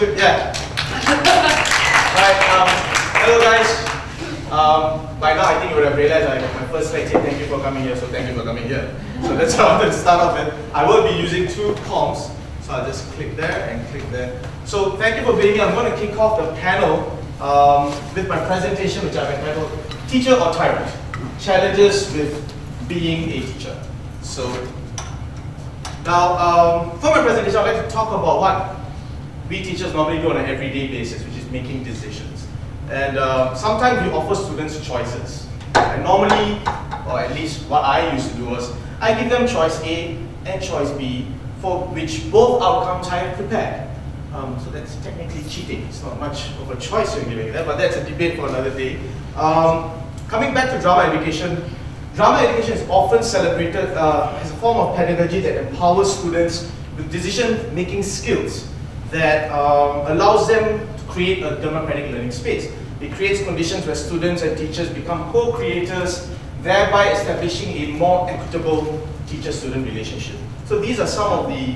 Good, yeah. Right, hello guys. By now I think you would have realized my first slide said thank you for coming here, so thank you for coming here. So that's how I wanted to start off with. I will be using two comms, so I'll just click there and click there. So thank you for being here. I'm going to kick off the panel with my presentation, which I've entitled Teacher or Tyrant? Challenges with Being a Teacher. So now, for my presentation, I'd like to talk about what we teachers normally do on an everyday basis, which is making decisions. And sometimes we offer students choices. And normally, or at least what I used to do was, I give them choice A and choice B, for which both outcomes I have prepared. So that's technically cheating. It's not much of a choice you're giving them, but that's a debate for another day. Coming back to drama education is often celebrated as a form of pedagogy that empowers students with decision-making skills that allows them to create a democratic learning space. It creates conditions where students and teachers become co-creators, thereby establishing a more equitable teacher-student relationship. So these are some of the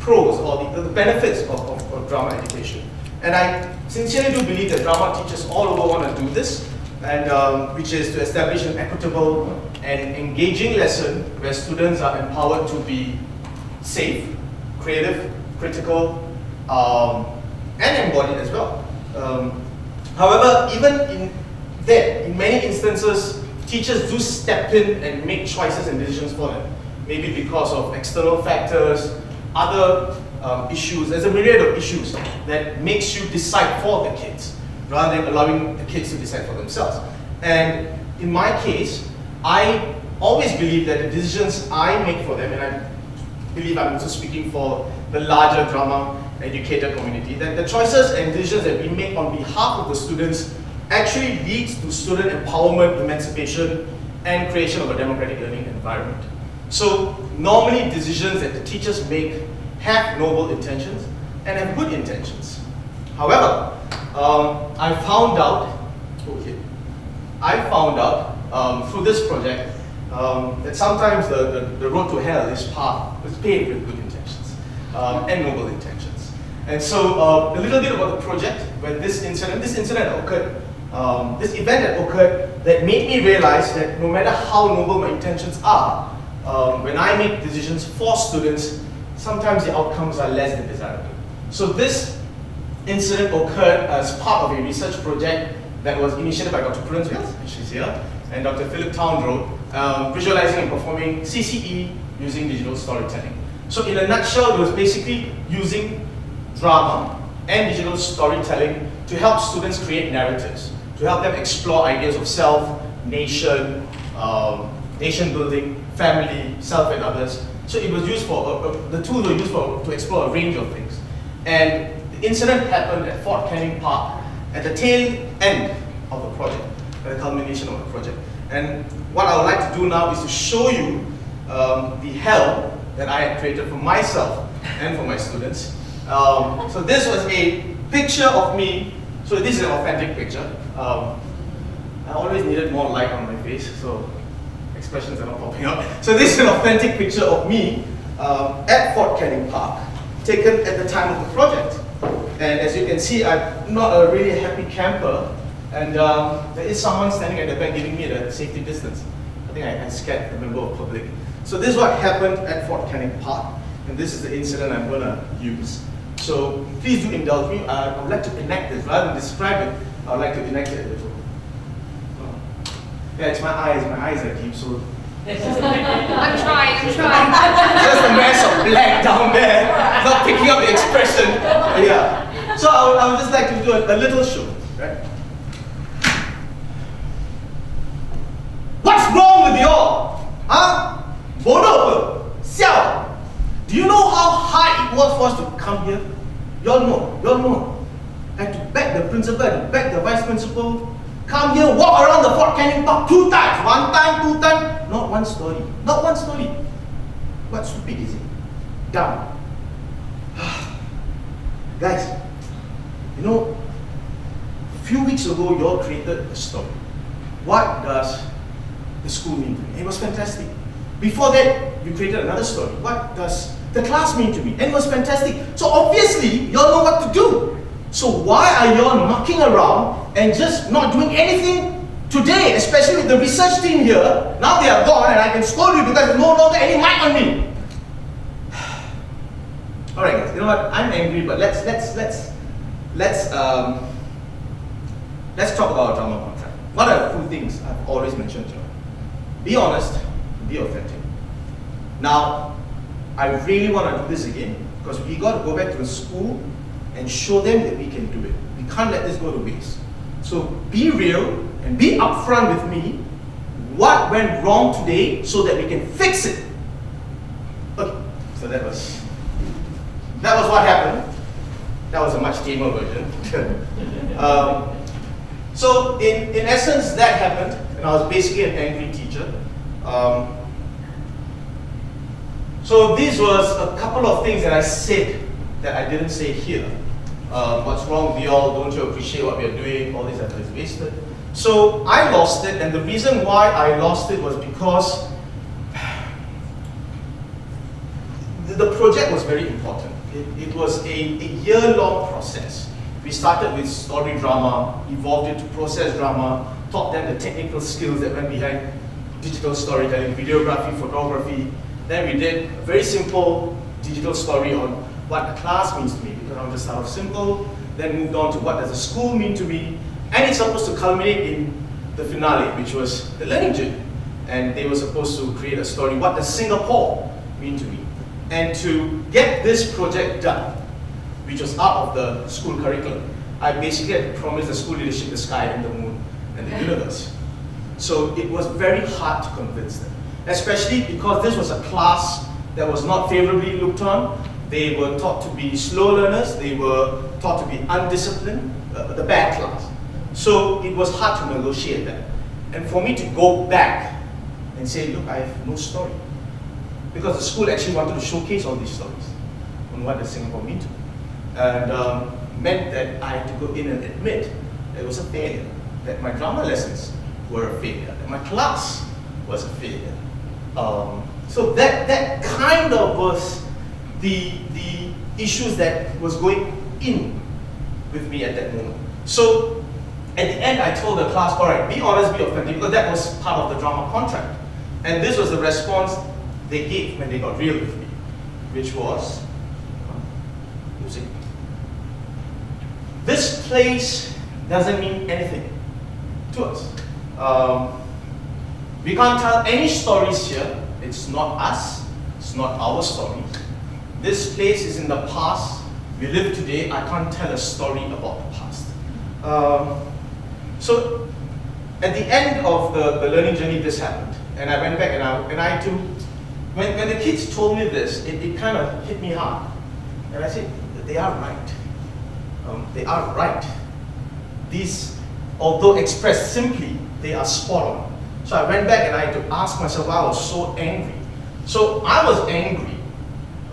pros or the benefits of drama education. And I sincerely do believe that drama teachers all over want to do this, and which is to establish an equitable and engaging lesson where students are empowered to be safe, creative, critical, and embodied as well. However, even in many instances, teachers do step in and make choices and decisions for them. Maybe because of external factors, other issues. There's a myriad of issues that makes you decide for the kids, rather than allowing the kids to decide for themselves. And in my case, I always believe that the decisions I make for them, and I believe I'm also speaking for the larger drama educator community, that the choices and decisions that we make on behalf of the students actually leads to student empowerment, emancipation, and creation of a democratic learning environment. So normally decisions that the teachers make have noble intentions and have good intentions. However, I found out through this project that sometimes the road to hell is paved with good intentions and noble intentions. And so a little bit about the project, when this incident occurred, this event that occurred that made me realize that no matter how noble my intentions are, when I make decisions for students, sometimes the outcomes are less than desirable. So this incident occurred as part of a research project that was initiated by Dr. Prudence Wells, she's here, and Dr. Philip Towndrow, visualizing and performing CCE using digital storytelling. So in a nutshell, it was basically using drama and digital storytelling to help students create narratives, to help them explore ideas of self, nation, nation building, family, self and others. So it was used for, the tools were used to explore a range of things. And the incident happened at Fort Canning Park at the tail end of the project, the culmination of the project. And what I would like to do now is to show you the hell that I had created for myself and for my students. So this was a picture of me. So this is an authentic picture. I always needed more light on my face, so expressions are not popping up. So this is an authentic picture of me at Fort Canning Park, taken at the time of the project. And as you can see, I'm not a really happy camper, and there is someone standing at the back giving me the safety distance. I think I scared a member of public. So this is what happened at Fort Canning Park, and this is the incident I'm going to use. So please do indulge me. I would like to enact this. Rather than describe it, I would like to enact it a little. Yeah, it's my eyes are deep, so. I'm trying. Just a mess of black down there, not picking up the expression. Yeah. So I would just like to do a little show, right? What's wrong with y'all? Huh? Bodoh? Xiao? Do you know how hard it was for us to come here? Y'all know. I had to beg the principal, I had to beg the vice principal, come here, walk around the Fort Canning Park 2 times. 1 time, 2 times. Not one story. What stupid is it? Dumb. Guys, you know, a few weeks ago, you all created a story. What does the school mean to me? It was fantastic. Before that, you created another story. What does the class mean to me? And it was fantastic. So obviously, y'all know what to do. So why are y'all mucking around and just not doing anything today, especially with the research team here? Now they are gone and I can scold you because there's no longer any mic on me. All right, guys. You know what? I'm angry, but let's talk about drama contract. What are the 2 things I've always mentioned to you? Be honest, be authentic. Now, I really want to do this again because we got to go back to the school and show them that we can do it. We can't let this go to waste. So be real and be upfront with me. What went wrong today so that we can fix it? Okay, so that was what happened. That was a much tamer version. So in essence, that happened, and I was basically an angry teacher. So these was a couple of things that I said that I didn't say here. What's wrong with y'all? Don't you appreciate what we are doing? All this effort is wasted. So I lost it, and the reason why I lost it was because the project was very important. It was a year-long process. We started with story drama, evolved into process drama, taught them the technical skills that went behind digital storytelling, videography, photography. Then we did a very simple digital story on what a class means to me, because I wanted to start off simple, then moved on to what does a school mean to me, and it's supposed to culminate in the finale, which was the learning journey. And they were supposed to create a story, what does Singapore mean to me? And to get this project done, which was out of the school curriculum, I basically had to promise the school leadership the sky and the moon and the universe. So it was very hard to convince them, especially because this was a class that was not favorably looked on. They were taught to be slow learners, they were taught to be undisciplined, the bad class. So it was hard to negotiate that. And for me to go back and say, look, I have no story. Because the school actually wanted to showcase all these stories on what does Singapore mean to me. And meant that I had to go in and admit that it was a failure, that my drama lessons were a failure, that my class was a failure. So that kind of was the issues that was going in with me at that moment. So at the end, I told the class, all right, be honest, be authentic, because that was part of the drama contract. And this was the response they gave when they got real with me, which was music. This place doesn't mean anything to us. We can't tell any stories here. It's not us. It's not our story. This place is in the past. We live today. I can't tell a story about the past. So at the end of the learning journey, this happened. And I went back and I too, when the kids told me this, it kind of hit me hard. And I said, they are right. They are right. These, although expressed simply, they are spot on. So I went back and I had to ask myself why I was so angry. So I was angry.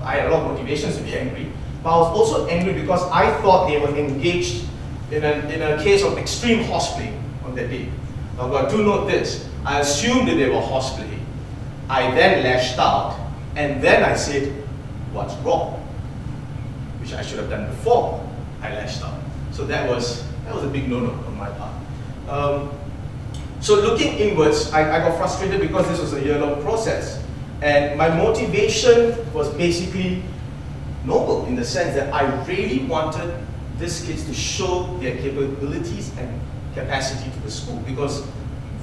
I had a lot of motivations to be angry, but I was also angry because I thought they were engaged in a case of extreme horseplay on that day. But do note this, I assumed that they were horseplay. I then lashed out, and then I said, what's wrong? Which I should have done before I lashed out. So that was a big no-no on my part. So looking inwards, I got frustrated because this was a year-long process. And my motivation was basically noble in the sense that I really wanted these kids to show their capabilities and capacity to the school, because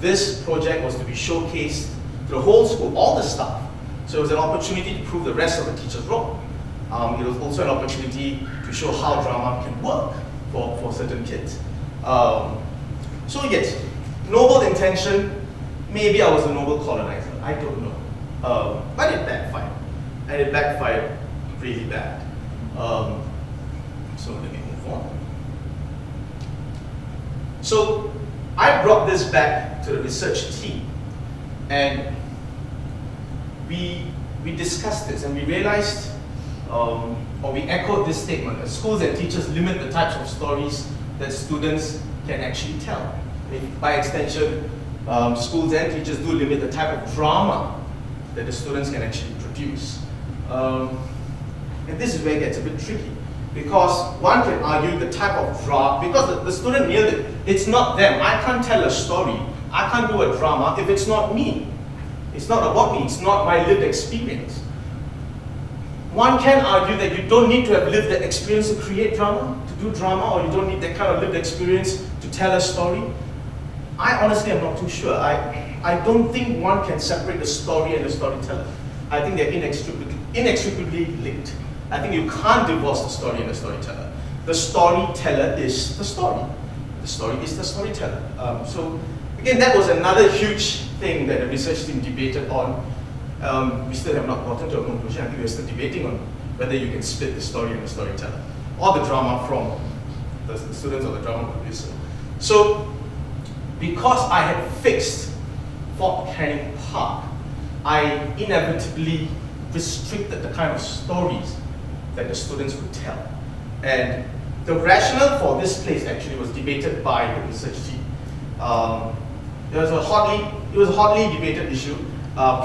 this project was to be showcased to the whole school, all the staff. So it was an opportunity to prove the rest of the teachers wrong. It was also an opportunity to show how drama can work for certain kids. So yes, noble intention, maybe I was a noble colonizer, I don't know. But it backfired, and it backfired really bad. So let me move on. So I brought this back to the research team, and we discussed this, and we realized, or we echoed this statement, that schools and teachers limit the types of stories that students can actually tell. By extension, schools and teachers do limit the type of drama that the students can actually produce. And this is where it gets a bit tricky. Because one can argue the type of drama, because the student nailed it. It's not them. I can't tell a story. I can't do a drama if it's not me. It's not about me. It's not my lived experience. One can argue that you don't need to have lived the experience to create drama, to do drama, or you don't need that kind of lived experience to tell a story. I honestly am not too sure. I don't think one can separate the story and the storyteller. I think they're inextricably linked. I think you can't divorce the story and the storyteller. The storyteller is the story. The story is the storyteller. So again, that was another huge thing that the research team debated on. We still have not gotten to a conclusion. I think we're still debating on whether you can split the story and the storyteller, or the drama from the students or the drama producer. So because I had fixed Fort Canning Park, I inevitably restricted the kind of stories that the students would tell. And the rationale for this place actually was debated by the research team. It was a hotly debated issue.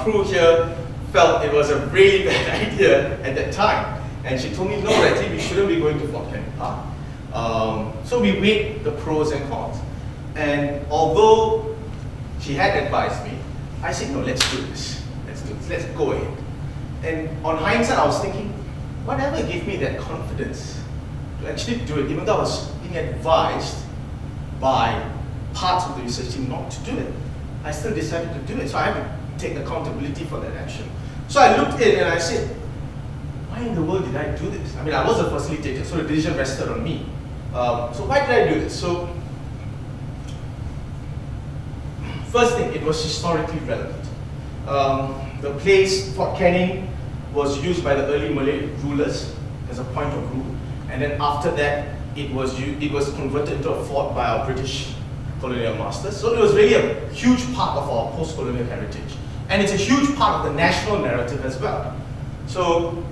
Prue here felt it was a really bad idea at that time. And she told me, no, actually we shouldn't be going to Fort Canning Park. So we weighed the pros and cons. And although she had advised me, I said, no, let's do this. Let's go ahead. And on hindsight, I was thinking, whatever gave me that confidence to actually do it, even though I was being advised by parts of the research team not to do it, I still decided to do it. So I had to take accountability for that action. So I looked in and I said, why in the world did I do this? I mean, I was a facilitator, so the decision rested on me. So why did I do this? So first thing, it was historically relevant. The place, Fort Canning, was used by the early Malay rulers as a point of rule, and then after that, it was converted into a fort by our British colonial masters. So it was really a huge part of our post-colonial heritage, and it's a huge part of the national narrative as well. So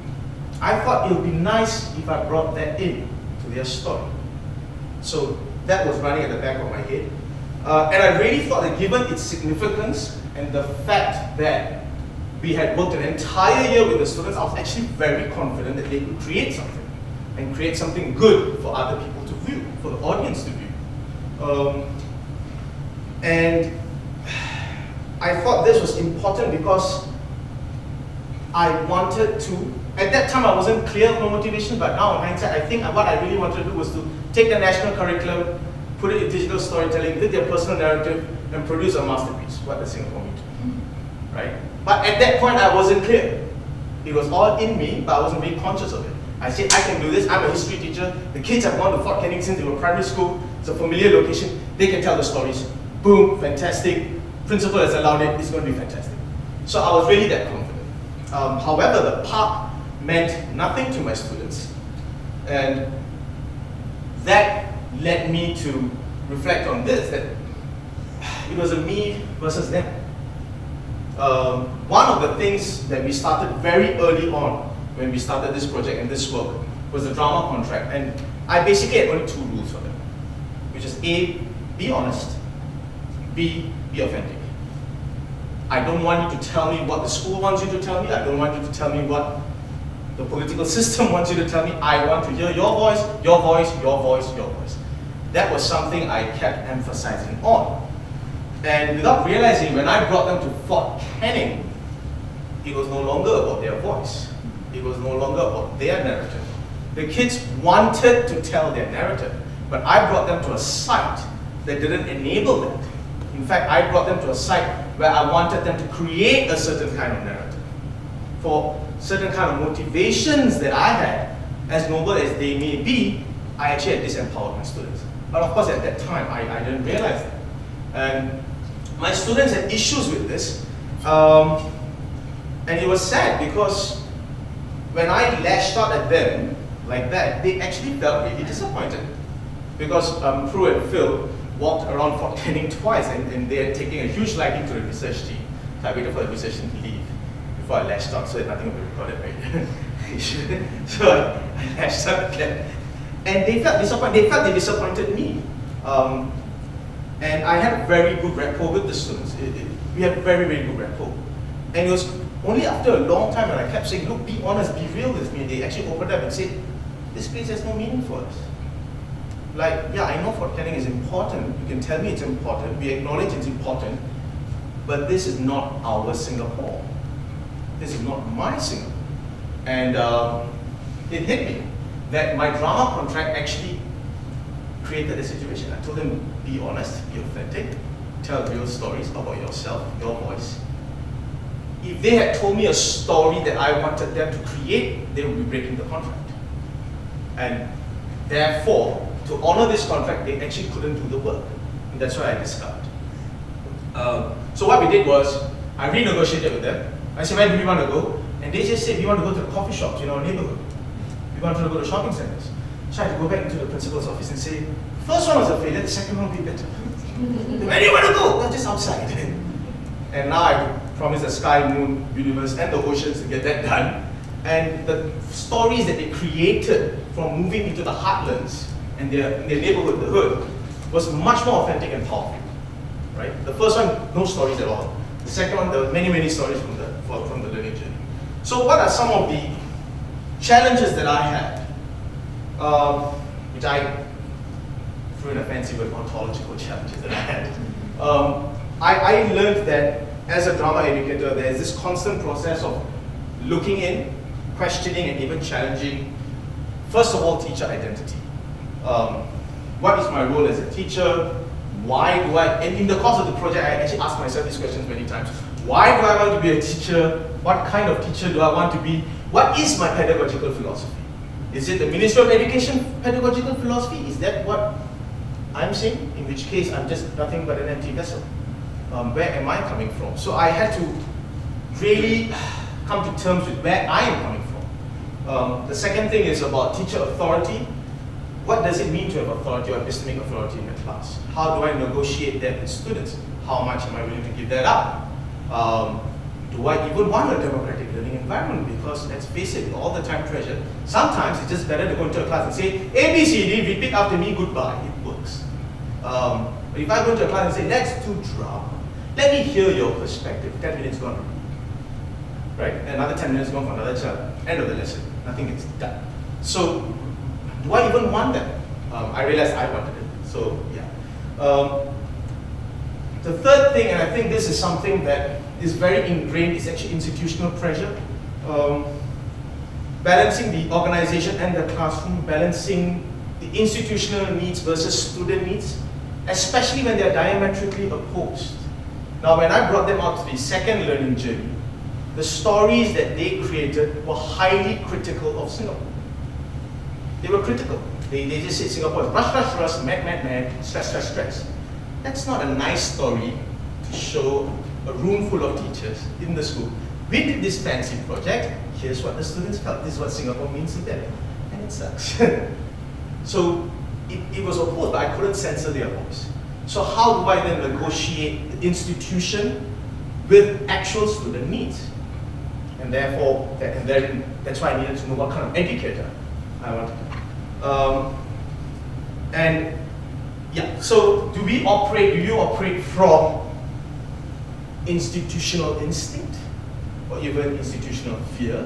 I thought it would be nice if I brought that in to their story. So that was running at the back of my head, and I really thought that given its significance and the fact that we had worked an entire year with the students, I was actually very confident that they could create something, and create something good for other people to view, for the audience to view. And I thought this was important because I wanted to, at that time I wasn't clear of my motivation, but now in hindsight, I think what I really wanted to do was to take the national curriculum, put it in digital storytelling, with their personal narrative, and produce a masterpiece, what does Singapore mean to me, right? But at that point, I wasn't clear. It was all in me, but I wasn't being conscious of it. I said, I can do this. I'm a history teacher. The kids have gone to Fort Canning since they were primary school. It's a familiar location. They can tell the stories. Boom, fantastic. Principal has allowed it. It's going to be fantastic. So I was really that confident. However, the park meant nothing to my students. And that led me to reflect on this, that it was a me versus them. One of the things that we started very early on when we started this project and this work was the drama contract. And I basically had only two rules for them, which is A, be honest, B, be authentic. I don't want you to tell me what the school wants you to tell me. I don't want you to tell me what the political system wants you to tell me. I want to hear your voice, your voice, your voice, your voice. That was something I kept emphasizing on. And without realizing, when I brought them to Fort Canning, it was no longer about their voice. It was no longer about their narrative. The kids wanted to tell their narrative, but I brought them to a site that didn't enable that. In fact, I brought them to a site where I wanted them to create a certain kind of narrative for certain kind of motivations that I had, as noble as they may be. I actually had disempowered my students. But of course, at that time, I didn't realize that. And my students had issues with this. And it was sad because when I lashed out at them like that, they actually felt really disappointed. Because Prue and Phil walked around Fort Canning twice, and they had taken a huge liking to the research team. So I waited for the research team to leave before I lashed out, so that nothing would be recorded, right? So I lashed out at them. And they felt disappointed. They felt they disappointed me. And I had a very good rapport with the students. We had very, very good rapport. And it was Only after a long time, when I kept saying, look, be honest, be real with me, they actually opened up and said, this place has no meaning for us. Like, yeah, I know Fort Canning is important. You can tell me it's important. We acknowledge it's important. But this is not our Singapore. This is not my Singapore. And it hit me that my drama contract actually created a situation. I told them, be honest, be authentic, tell real stories about yourself, your voice. If they had told me a story that I wanted them to create, they would be breaking the contract. And therefore, to honor this contract, they actually couldn't do the work. And that's why I discovered. So what we did was, I renegotiated with them. I said, where do we want to go? And they just said, we want to go to the coffee shops in our neighborhood. We want to go to shopping centers. So I had to go back into the principal's office and say, first one was a failure, the second one will be better. Where do you want to go? Well, just outside. And now I promise the sky, moon, universe, and the oceans to get that done. And the stories that they created from moving into the heartlands and their neighborhood, the hood, was much more authentic and powerful. Right? The first one, no stories at all. The second one, there were many, many stories from the learning journey. So what are some of the challenges that I had, which I threw in a fancy word, ontological challenges that I had. I learned that as a drama educator, there's this constant process of looking in, questioning, and even challenging, first of all, teacher identity. What is my role as a teacher? Why do I, and in the course of the project, I actually asked myself these questions many times. Why do I want to be a teacher? What kind of teacher do I want to be? What is my pedagogical philosophy? Is it the Ministry of Education pedagogical philosophy? Is that what I'm saying? In which case, I'm just nothing but an empty vessel. Where am I coming from? So I had to really come to terms with where I am coming from. The second thing is about teacher authority. What does it mean to have authority or epistemic authority in a class? How do I negotiate that with students? How much am I willing to give that up? Do I even want a democratic learning environment? Because let's face it, all the time pressure. Sometimes it's just better to go into a class and say, A, B, C, D, repeat after me, goodbye. It works. But if I go into a class and say, let's do drama, let me hear your perspective. 10 minutes gone. Right? Another 10 minutes gone for another child. End of the lesson. Nothing gets done. So, do I even want that? I realized I wanted it. So, yeah. The third thing, and I think this is something that is very ingrained, is actually institutional pressure. Balancing the organization and the classroom, balancing the institutional needs versus student needs, especially when they're diametrically opposed. Now, when I brought them out to the second learning journey, the stories that they created were highly critical of Singapore. They were critical. They just said Singapore is rush, rush, rush, mad, mad, mad, stress, stress, stress. That's not a nice story to show a room full of teachers in the school. We did this fancy project, here's what the students felt, this is what Singapore means to them, and it sucks. So it was opposed, but I couldn't censor their voice. So how do I then negotiate the institution with actual student needs? And therefore, that's why I needed to know what kind of educator I wanted to be. And yeah, so do you operate from institutional instinct or even institutional fear?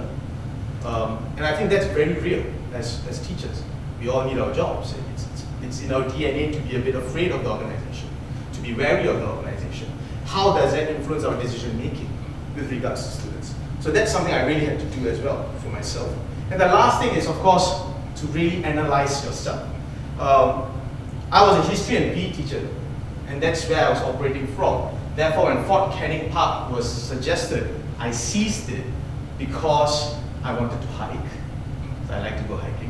And I think that's very real as teachers. We all need our jobs. It's in our DNA to be a bit afraid of the organization, to be wary of the organization. How does that influence our decision making with regards to students? So that's something I really had to do as well for myself. And the last thing is, of course, to really analyze yourself. I was a history and PE teacher, and that's where I was operating from. Therefore, when Fort Canning Park was suggested, I seized it because I wanted to hike. So I like to go hiking.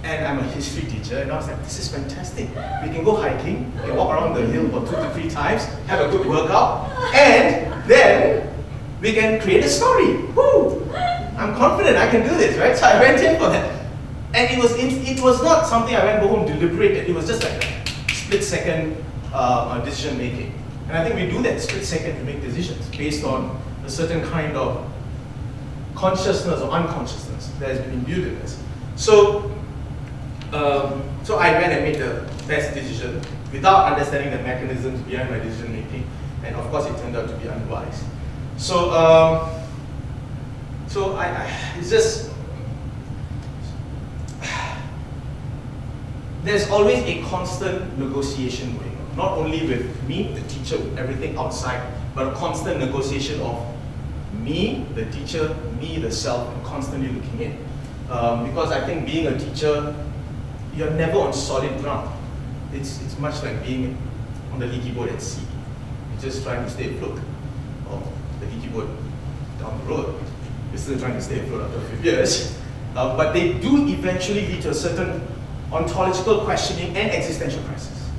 And I'm a history teacher, and I was like, this is fantastic. We can go hiking, we can walk around the hill for 2 to 3 times, have a good workout, and then we can create a story. Woo! I'm confident I can do this, right? So I went in for that. And it was not something I went home deliberated. It was just like a split-second decision making. And I think we do that split second to make decisions based on a certain kind of consciousness or unconsciousness that has been imbued in us. So I went and made the best decision without understanding the mechanisms behind my decision making. And of course, it turned out to be unwise. So So it's just, there's always a constant negotiation going on. Not only with me, the teacher, with everything outside, but a constant negotiation of me, the teacher, me, the self, and constantly looking in. Because I think being a teacher, you're never on solid ground. It's much like being on the leaky boat at sea. You're just trying to stay afloat. Or the leaky boat down the road, you're still trying to stay afloat after a few years. But they do eventually lead to a certain ontological questioning and existential crisis.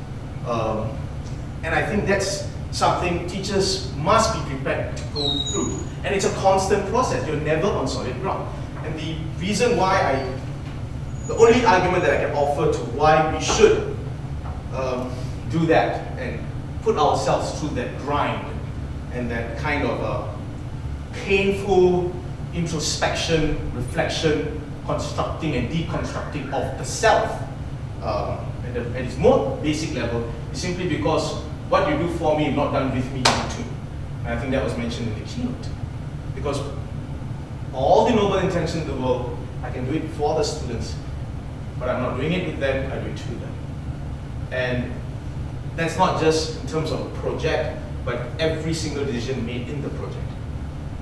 And I think that's something teachers must be prepared to go through. And it's a constant process. You're never on solid ground. And the reason why the only argument that I can offer to why we should do that and put ourselves through that grind and that kind of painful introspection, reflection, constructing and deconstructing of the self at its more basic level is simply because what you do for me is not done with me, you too. And I think that was mentioned in the keynote. Because all the noble intentions in the world, I can do it for the students, but I'm not doing it with them, I do it to them. And that's not just in terms of a project, but every single decision made in the project.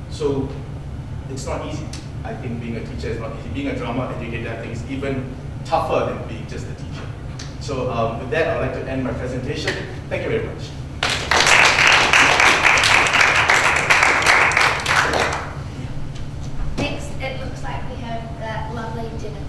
So it's not easy. I think being a teacher is not easy. Being a drama educator, I think, is even tougher than being just a teacher. So with that, I'd like to end my presentation. Thank you very much. Next, it looks like we have that lovely Jennifer.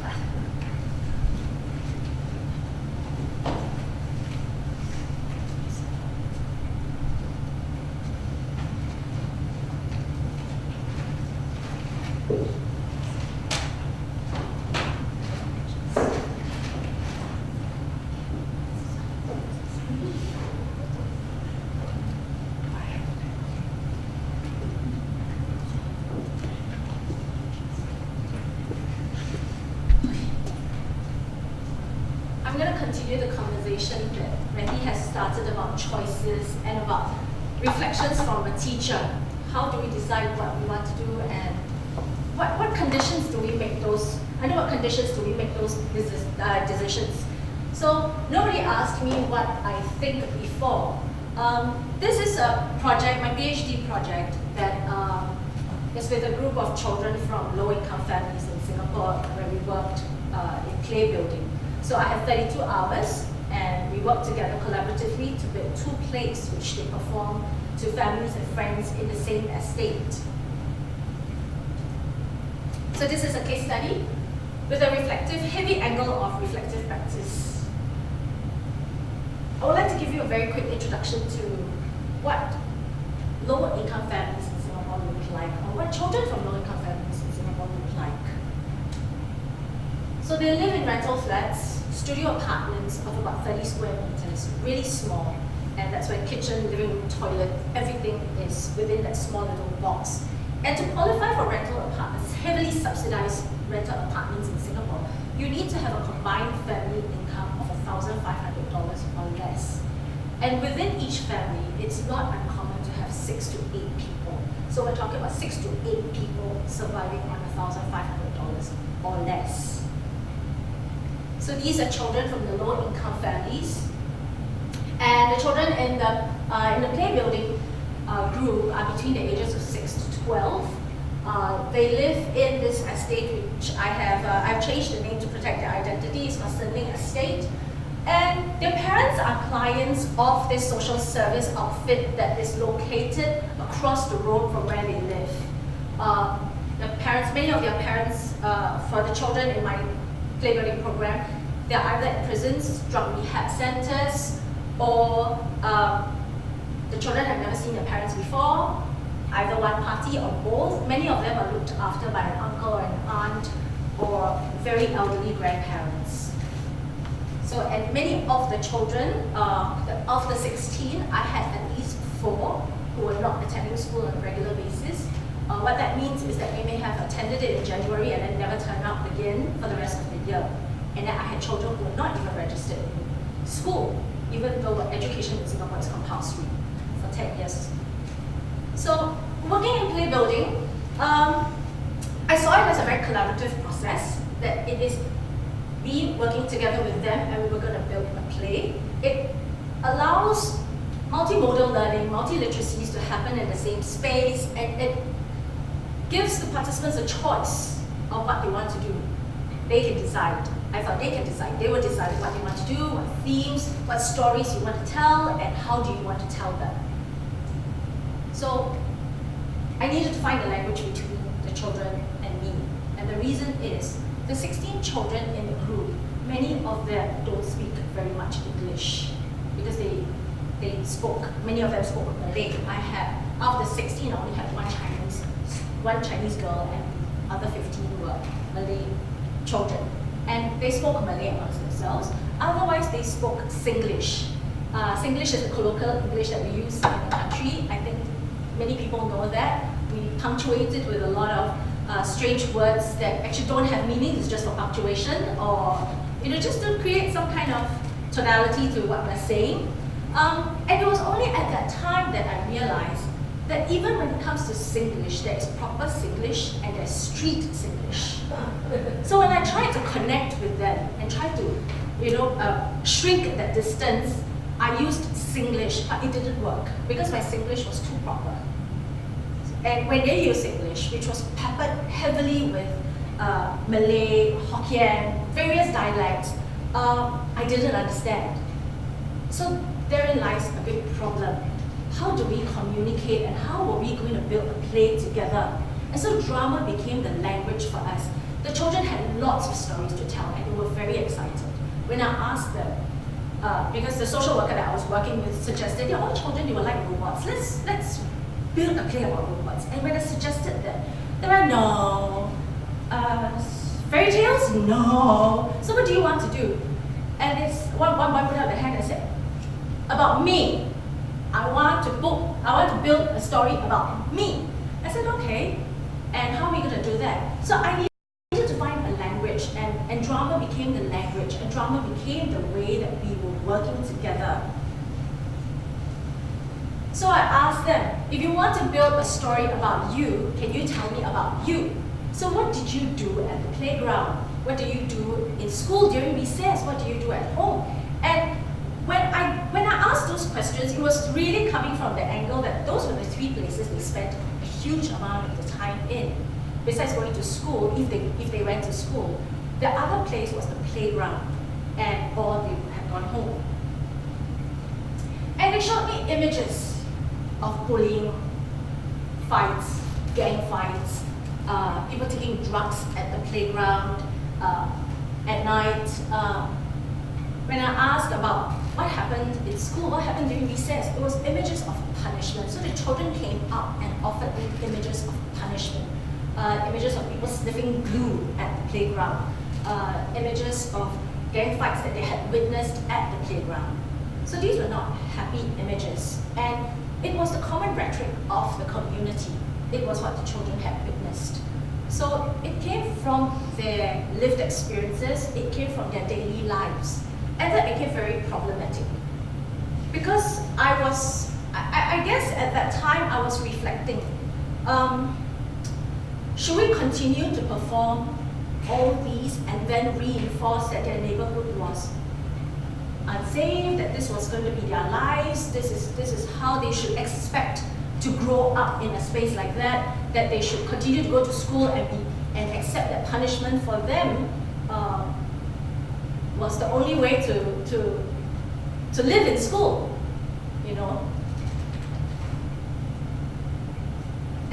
I'm going to continue the conversation that Randy has started about choices and about reflections from a teacher. How do we decide what we want to do and what conditions do we make those, under what conditions do we make those decisions? So nobody asked me what I think before. This is a project, my PhD project, that is with a group of children from low-income families in Singapore where we worked in playbuilding. So I have 32 hours, and we work together collaboratively to build 2 plays which they perform to families and friends in the same estate. So this is a case study with a reflective, heavy angle of reflective practice. I would like to give you a very quick introduction to what lower income families in Singapore look like, or what children from low income families in Singapore look like. So they live in rental flats, studio apartments of about 30 square meters, really small, and that's where kitchen, living room, toilet, everything is within that small little box. And to qualify for rental apartments, heavily subsidized rental apartments in Singapore, you need to have a combined family income of $1,500 or less. And within each family, it's not uncommon to have 6 to 8 people. So we're talking about 6 to 8 people surviving on $1,500 or less. So these are children from the low-income families, and the children in the playbuilding group are between the ages of 6 to 12. They live in this estate, which I've changed the name to protect their identity. It's called Sin Ming Estate, and their parents are clients of this social service outfit that is located across the road from where they live. Many of their parents, for the children in my playbuilding program, they're either at prisons, drug rehab centers, or the children have never seen their parents before, either one party or both. Many of them are looked after by an uncle or an aunt or very elderly grandparents. So, and many of the children, of the 16, I had at least 4 who were not attending school on a regular basis. What that means is that they may have attended it in January and then never turned up again for the rest of the year. And then I had children who were not even registered in school, even though education in Singapore is compulsory for 10 years. So working in playbuilding, saw it as a very collaborative process, that it is me working together with them and we were going to build a play. It allows multimodal learning, multiliteracies to happen in the same space, and it gives the participants a choice of what they want to do. They can decide. I thought they can decide. They will decide what they want to do, what themes, what stories you want to tell, and how do you want to tell them. So I needed to find a language between the children and me. And the reason is, the 16 children in the group, many of them don't speak very much English because many of them spoke Malay. Out of the 16, I only had one Chinese girl, and the other 15 were Malay children. And they spoke Malay amongst themselves. Otherwise, they spoke Singlish. Singlish is the colloquial English that we use in the country. I think many people know that. We punctuate it with a lot of strange words that actually don't have meaning. It's just for punctuation, or just to create some kind of tonality to what we're saying. And it was only at that time that I realized that even when it comes to Singlish, there is proper Singlish and there's street Singlish. So when I tried to connect with them and try to, shrink that distance, I used Singlish, but it didn't work because my Singlish was too proper. And when they used English, which was peppered heavily with Malay, Hokkien, various dialects, I didn't understand. So therein lies a big problem. How do we communicate, and how were we going to build a play together? And so drama became the language for us. The children had lots of stories to tell, and they were very excited. When I asked them, because the social worker that I was working with suggested, all children, they were like robots. Let's build a play about robots. And when I suggested that, they were like, no. Fairy tales? No. So what do you want to do? And it's one put out their hand and said, about me. I want to build a story about me. I said, okay. And how are we going to do that? So I needed to find a language, and drama became the language, and drama became the way that we were working together. So I asked them, if you want to build a story about you, can you tell me about you? So what did you do at the playground? What do you do in school during recess? What do you do at home? And when I asked those questions, it was really coming from the angle that those were the three places they spent a huge amount of the time in. Besides going to school, if they went to school, the other place was the playground, or they had gone home. And they showed me images of bullying, fights, gang fights, people taking drugs at the playground, at night. When I asked about what happened in school, what happened during recess, it was images of punishment. So the children came up and offered me images of punishment, images of people sniffing glue at the playground, images of gang fights that they had witnessed at the playground. So these were not happy images. And it was the common rhetoric of the community. It was what the children had witnessed. So it came from their lived experiences, it came from their daily lives. And that became very problematic. Because I guess at that time I was reflecting, should we continue to perform all these and then reinforce that their neighborhood was unsafe, that this was going to be their lives, this is how they should expect to grow up in a space like that they should continue to go to school and accept that punishment for them was the only way to live in school,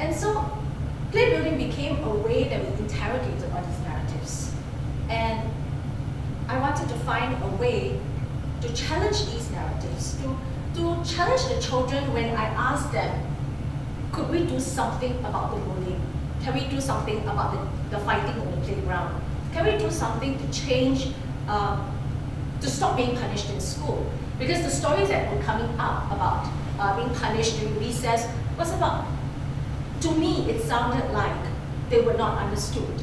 And so playbuilding became a way that we interrogated all these narratives. And I wanted to find a way to challenge these narratives, to challenge the children when I asked them, could we do something about the bullying? Can we do something about the fighting on the playground? Can we do something to change, to stop being punished in school? Because the stories that were coming up about being punished during recess was about, to me, it sounded like they were not understood.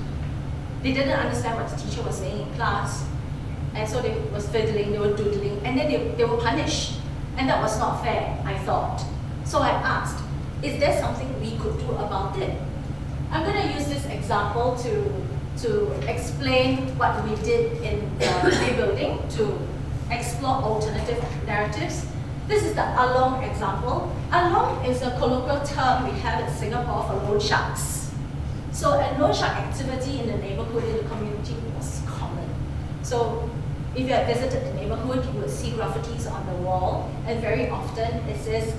They didn't understand what the teacher was saying in class. And so they was fiddling, they were doodling, and then they were punished. And that was not fair, I thought. So I asked, is there something we could do about it? I'm going to use this example to explain what we did in the playbuilding to explore alternative narratives. This is the along example. Along is a colloquial term we have in Singapore for loan sharks. So a loan shark activity in the neighborhood, in the community was common. So if you had visited the neighborhood, you would see graffitis on the wall, and very often it says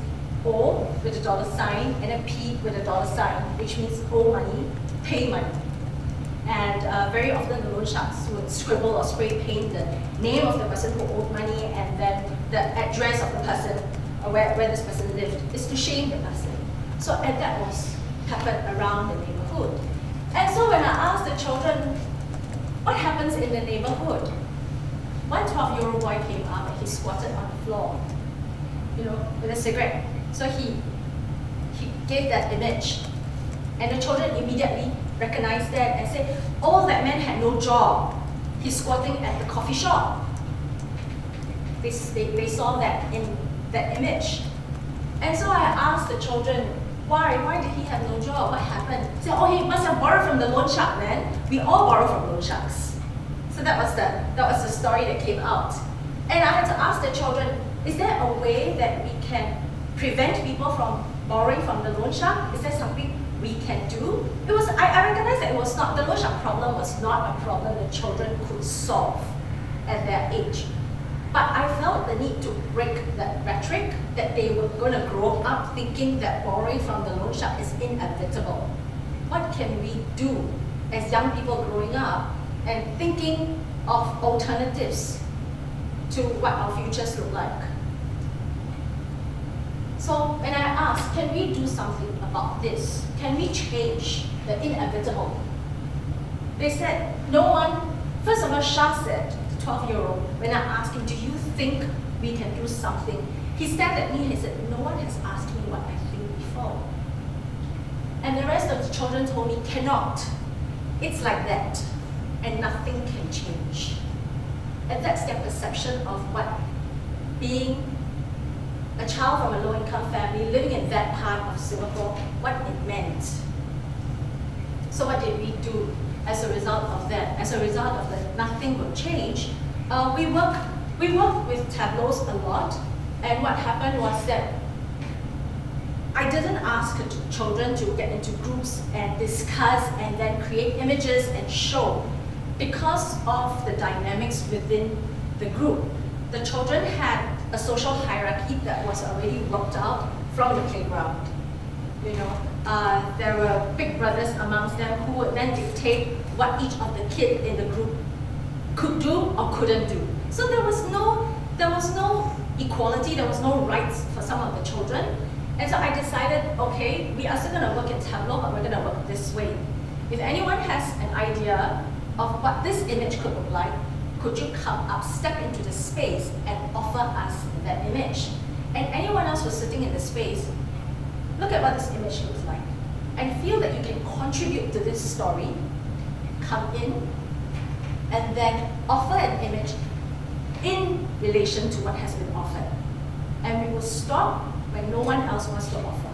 O with a dollar sign and a P with a dollar sign, which means owe money, pay money. And very often the loan sharks would scribble or spray paint the name of the person who owed money and then the address of the person or where this person lived, is to shame the person. So and that was happened around the neighborhood. And so when I asked the children, what happens in the neighborhood? One 12-year-old boy came up and he squatted on the floor, with a cigarette. So he gave that image. And the children immediately recognized that and said, oh, that man had no job. He's squatting at the coffee shop. They saw that in that image. And so I asked the children, why did he have no job? What happened? They said, oh, he must have borrowed from the loan shark, man. We all borrow from loan sharks. So that was the story that came out. And I had to ask the children, is there a way that we can prevent people from borrowing from the loan shark? Is there something we can do? I recognize that it was not, the loan shark problem was not a problem that children could solve at their age. But I felt the need to break that rhetoric that they were going to grow up thinking that borrowing from the loan shark is inevitable. What can we do as young people growing up and thinking of alternatives to what our futures look like? So when I asked, can we do something about this? Can we change the inevitable? They said, no one. First of all, Shah said, the 12-year-old, when I asked him, do you think we can do something? He stared at me and he said, no one has asked me what I think before. And the rest of the children told me, cannot. It's like that. And nothing can change. And that's their perception of what being a child from a low-income family living in that part of Singapore, what it meant. So what did we do as a result of that? As a result of that, nothing will change. We worked with tableaus a lot, and what happened was that I didn't ask children to get into groups and discuss and then create images and show. Because of the dynamics within the group, the children had a social hierarchy that was already worked out from the playground. There were big brothers amongst them who would then dictate what each of the kids in the group could do or couldn't do. So there was no equality, there was no rights for some of the children. And so I decided, okay, we are still going to work in Tableau, but we're going to work this way. If anyone has an idea of what this image could look like, could you come up, step into the space and offer us that image? And anyone else who's sitting in the space, look at what this image looks like and feel that you can contribute to this story, come in, and then offer an image in relation to what has been offered. And we will stop when no one else wants to offer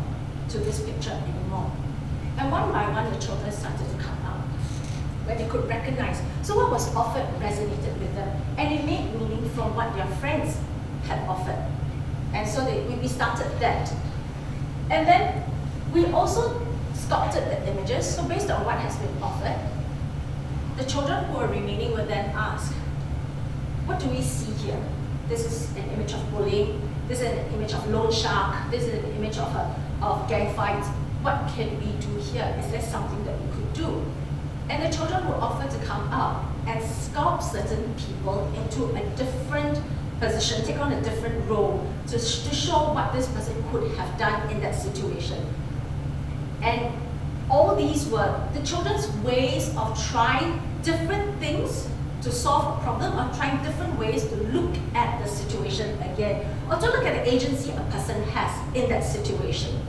to this picture anymore. And one by one, the children started to come out, where they could recognize. So what was offered resonated with them, and it made meaning from what their friends had offered. And so we started that. And then we also sculpted the images, so based on what has been offered, the children who are remaining will then ask, what do we see here? This is an image of bullying, this is an image of loan shark, this is an image of gang fight. What can we do here? Is there something that we could do? And the children would offer to come up and sculpt certain people into a different position, take on a different role to show what this person could have done in that situation. And all these were the children's ways of trying different things to solve a problem, or trying different ways to look at the situation again, or to look at the agency a person has in that situation.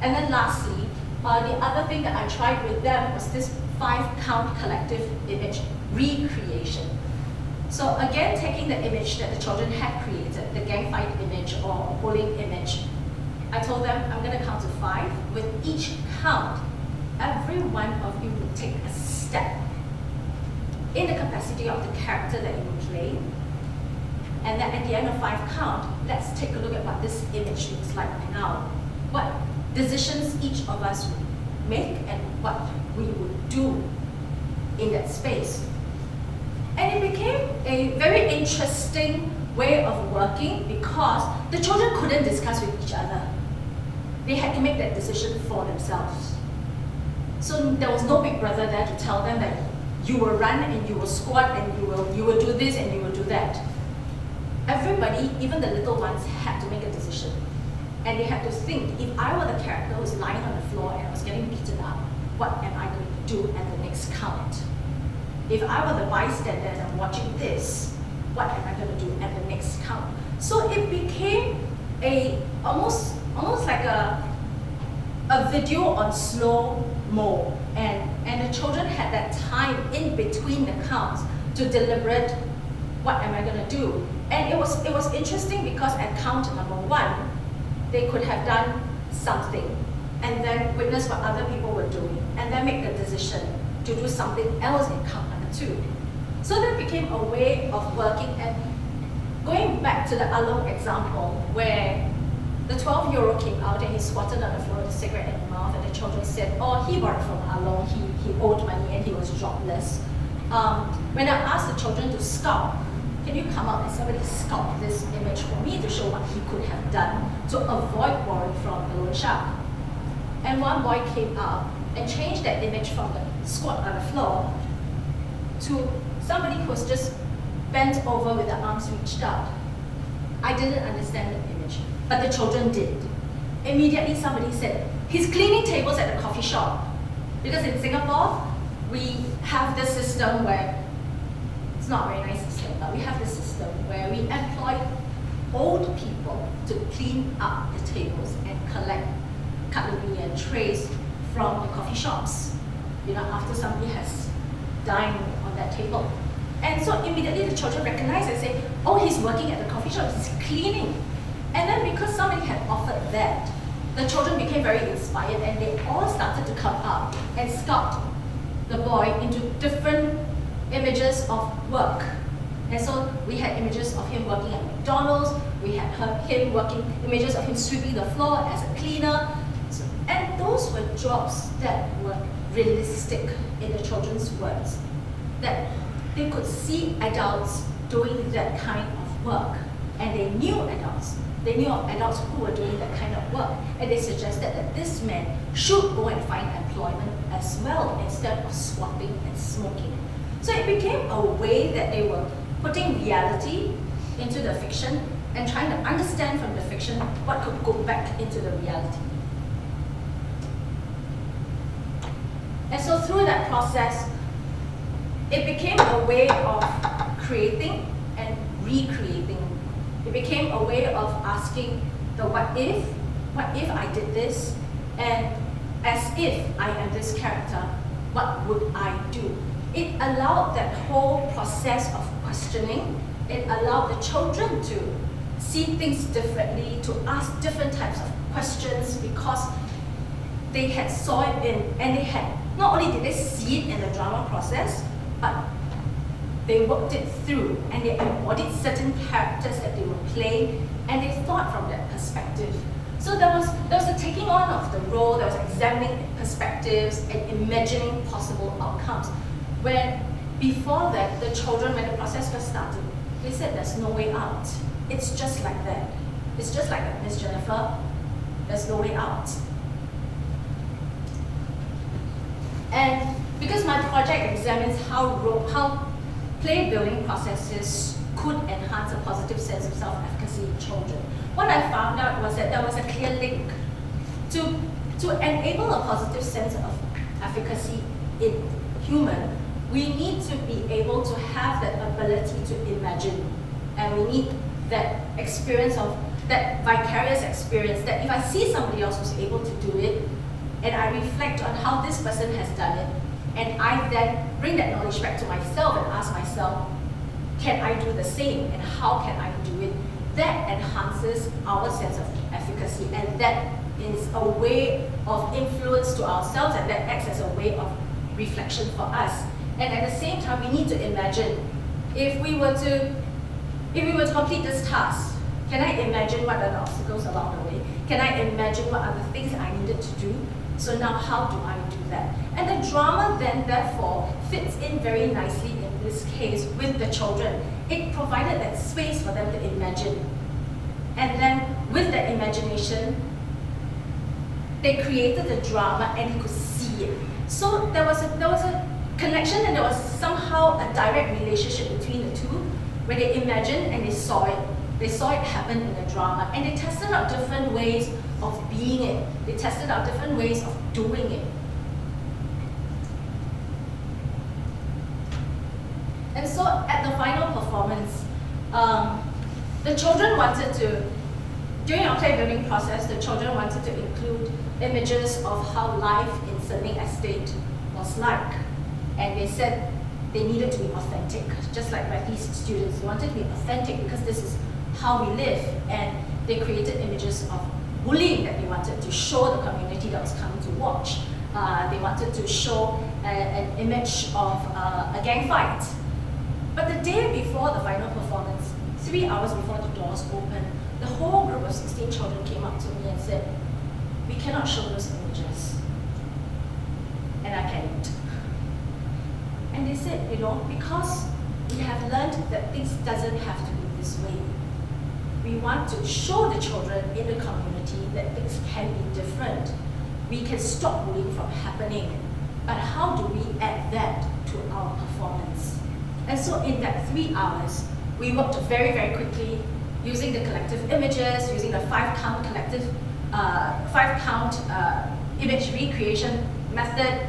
And then lastly, the other thing that I tried with them was this 5-count collective image recreation. So again, taking the image that the children had created, the gang fight image or bullying image, I told them I'm going to count to 5. With each count, every one of you would take a step in the capacity of the character that you play. And then at the end of 5 count, let's take a look at what this image looks like now. What decisions each of us would make and what we would do in that space. And it became a very interesting way of working because the children couldn't discuss with each other. They had to make that decision for themselves. So there was no big brother there to tell them that you will run and you will squat and you will do this and you will do that. Everybody, even the little ones, had to make a decision. And they had to think, if I were the character who was lying on the floor and I was getting beaten up, what am I going to do at the next count? If I were the bystander and I'm watching this, what am I going to do at the next count? So it became almost like a video on slow-mo, and the children had that time in between the counts to deliberate, what am I going to do? And it was interesting because at count number 1, they could have done something and then witness what other people were doing and then make the decision to do something else in count number 2. So that became a way of working. And going back to the Along example where the 12-year-old came out and he squatted on the floor with a cigarette in his mouth and the children said, oh, he borrowed from Along, he owed money and he was jobless. When I asked the children to sculpt, can you come up and somebody sculpt this image for me to show what he could have done to avoid borrowing from the loan shark? And one boy came up and changed that image from the squat on the floor to somebody who was just bent over with the arms reached out. I didn't understand the image, but the children did. Immediately somebody said, he's cleaning tables at the coffee shop. Because in Singapore, we have this system where, it's not a very nice system, but we have this system where we employ old people to clean up the tables and collect cutlery and trays from the coffee shops, after somebody has dined on that table. And so immediately the children recognize and say, oh, he's working at the coffee shop, he's cleaning. And then because somebody had offered that, the children became very inspired and they all started to come up and sculpt the boy into different images of work. And so we had images of him working at McDonald's, we had him working, images of him sweeping the floor as a cleaner. And those were jobs that were realistic in the children's words, that they could see adults doing that kind of work. And they knew adults. They knew of adults who were doing that kind of work. And they suggested that this man should go and find employment as well instead of squatting and smoking. So it became a way that they were putting reality into the fiction and trying to understand from the fiction what could go back into the reality. And so through that process, it became a way of creating and recreating. It became a way of asking the what if I did this, and as if I am this character, what would I do? It allowed that whole process of questioning. It allowed the children to see things differently, to ask different types of questions because they had saw it in, and they had, not only did they see it in the drama process, but they worked it through and they embodied certain characters that they would play and they thought from that perspective. So there was a taking on of the role, there was examining perspectives and imagining possible outcomes. Where before that, the children, when the process first started, they said there's no way out. It's just like that. It's just like that, Miss Jennifer. There's no way out. And because my project examines how play-building processes could enhance a positive sense of self-efficacy in children, what I found out was that there was a clear link to enable a positive sense of efficacy in human. We need to be able to have that ability to imagine, and we need that experience of that vicarious experience that if I see somebody else who's able to do it, and I reflect on how this person has done it, and I then bring that knowledge back to myself and ask myself, can I do the same, and how can I do it? That enhances our sense of efficacy, and that is a way of influence to ourselves, and that acts as a way of reflection for us. And at the same time, we need to imagine, if we were to complete this task, can I imagine what are the obstacles along the way? Can I imagine what are the things I needed to do? So now how do I do that? And the drama then therefore fits in very nicely in this case with the children. It provided that space for them to imagine. And then with that imagination, they created the drama and you could see it. So there was a connection, and there was somehow a direct relationship between the two, where they imagined and they saw it. They saw it happen in the drama, and they tested out different ways of being it. They tested out different ways of doing it. And so at the final performance, the children wanted to, during our playbuilding process, the children wanted to include images of how life in Seneng Estate was like. And they said they needed to be authentic, just like Betty's students. They wanted to be authentic because this is how we live. And they created images of bullying that they wanted to show the community that was coming to watch. They wanted to show an image of a gang fight. But the day before the final performance, 3 hours before the doors opened, the whole group of 16 children came up to me and said, "We cannot show those images." And I panicked. And they said, because we have learned that things doesn't have to be this way. We want to show the children in the community that things can be different. We can stop bullying from happening. But how do we add that to our performance? And so in that 3 hours, we worked very, very quickly using the collective images, using the 5-count collective, 5-count image recreation method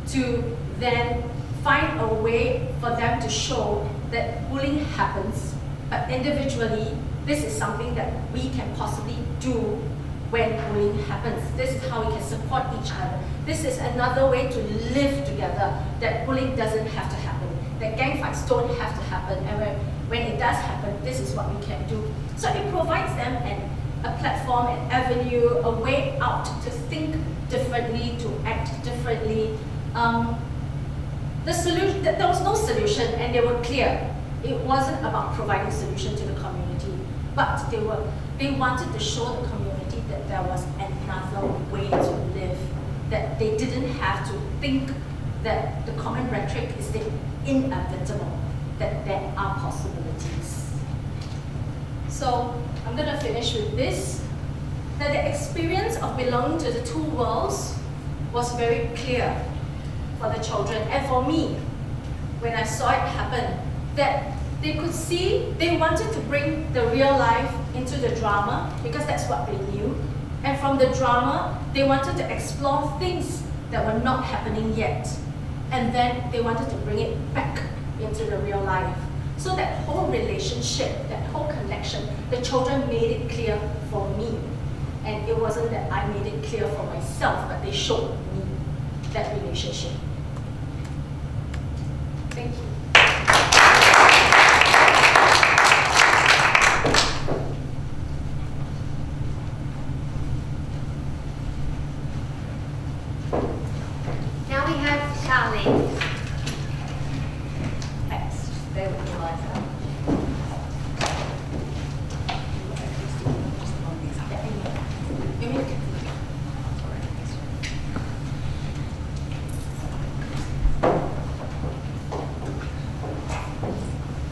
to then find a way for them to show that bullying happens, but individually, this is something that we can possibly do when bullying happens. This is how we can support each other. This is another way to live together, that bullying doesn't have to happen, that gang fights don't have to happen, and when it does happen, this is what we can do. So it provides them a platform, an avenue, a way out to think differently, to act differently. There was no solution, and they were clear. It wasn't about providing solution to the community, but they wanted to show the community that there was another way to live, that they didn't have to think that the common rhetoric is the inevitable, that there are possibilities. So I'm going to finish with this, that the experience of belonging to the two worlds was very clear for the children, and for me, when I saw it happen, that they could see, they wanted to bring the real life into the drama because that's what they knew. And from the drama, they wanted to explore things that were not happening yet. And then they wanted to bring it back into the real life. So that whole relationship, that whole connection, the children made it clear for me. And it wasn't that I made it clear for myself, but they showed me that relationship. Thank you. Now we have Charlie. Thanks. Bear with me while I tell.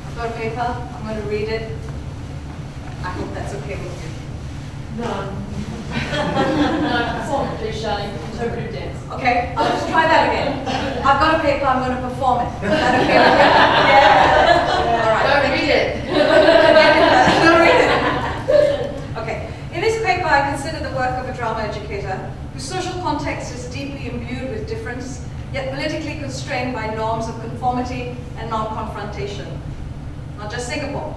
I've got a paper, I'm going to read it. I hope that's okay with you. No. No, perform it, please, Charlie. Interpretive dance. Okay, let's try that again. I've got a paper, I'm going to perform it. Is that okay with you? Yeah. All right. Don't read it. Don't read it. Okay. In this paper, I consider the work of a drama educator whose social context is deeply imbued with difference, yet politically constrained by norms of conformity and non-confrontation. Not just Singapore,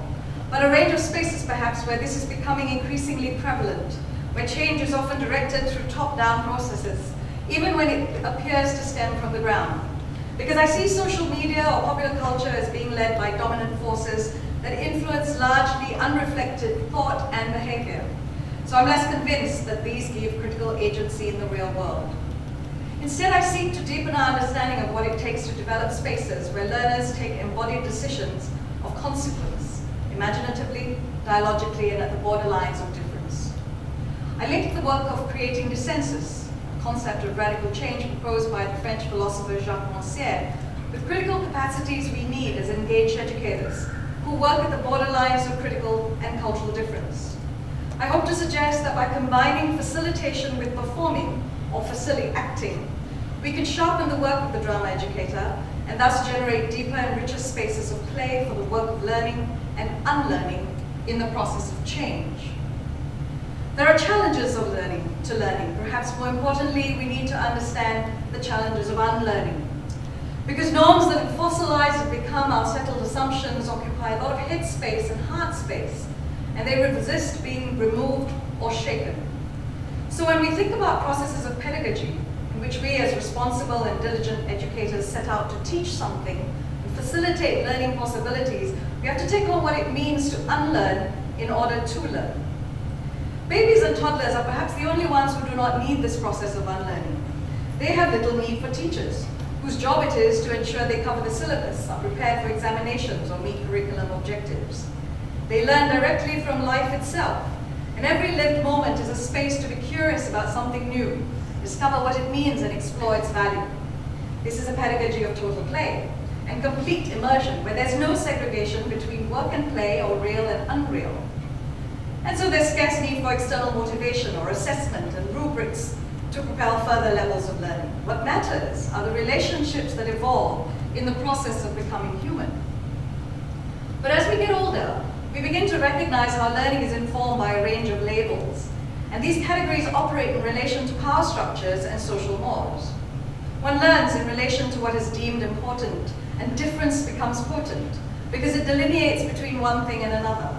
but a range of spaces perhaps where this is becoming increasingly prevalent, where change is often directed through top-down processes, even when it appears to stem from the ground. Because I see social media or popular culture as being led by dominant forces that influence largely unreflected thought and behavior. So I'm less convinced that these give critical agency in the real world. Instead, I seek to deepen our understanding of what it takes to develop spaces where learners take embodied decisions of consequence, imaginatively, dialogically, and at the borderlines of difference. I linked the work of creating dissensus, a concept of radical change proposed by the French philosopher Jacques Rancière, with critical capacities we need as engaged educators who work at the borderlines of critical and cultural difference. I hope to suggest that by combining facilitation with performing, or facility acting, we can sharpen the work of the drama educator and thus generate deeper and richer spaces of play for the work of learning and unlearning in the process of change. There are challenges of learning. Perhaps more importantly, we need to understand the challenges of unlearning. Because norms that have fossilized and become our settled assumptions occupy a lot of head space and heart space, and they resist being removed or shaken. So when we think about processes of pedagogy, in which we as responsible and diligent educators set out to teach something and facilitate learning possibilities, we have to take on what it means to unlearn in order to learn. Babies and toddlers are perhaps the only ones who do not need this process of unlearning. They have little need for teachers, whose job it is to ensure they cover the syllabus, are prepared for examinations, or meet curriculum objectives. They learn directly from life itself, and every lived moment is a space to be curious about something new, discover what it means and explore its value. This is a pedagogy of total play and complete immersion, where there's no segregation between work and play or real and unreal. And so there's scarce need for external motivation or assessment and rubrics to propel further levels of learning. What matters are the relationships that evolve in the process of becoming human. But as we get older, we begin to recognize how learning is informed by a range of labels, and these categories operate in relation to power structures and social mores. One learns in relation to what is deemed important, and difference becomes potent, because it delineates between one thing and another.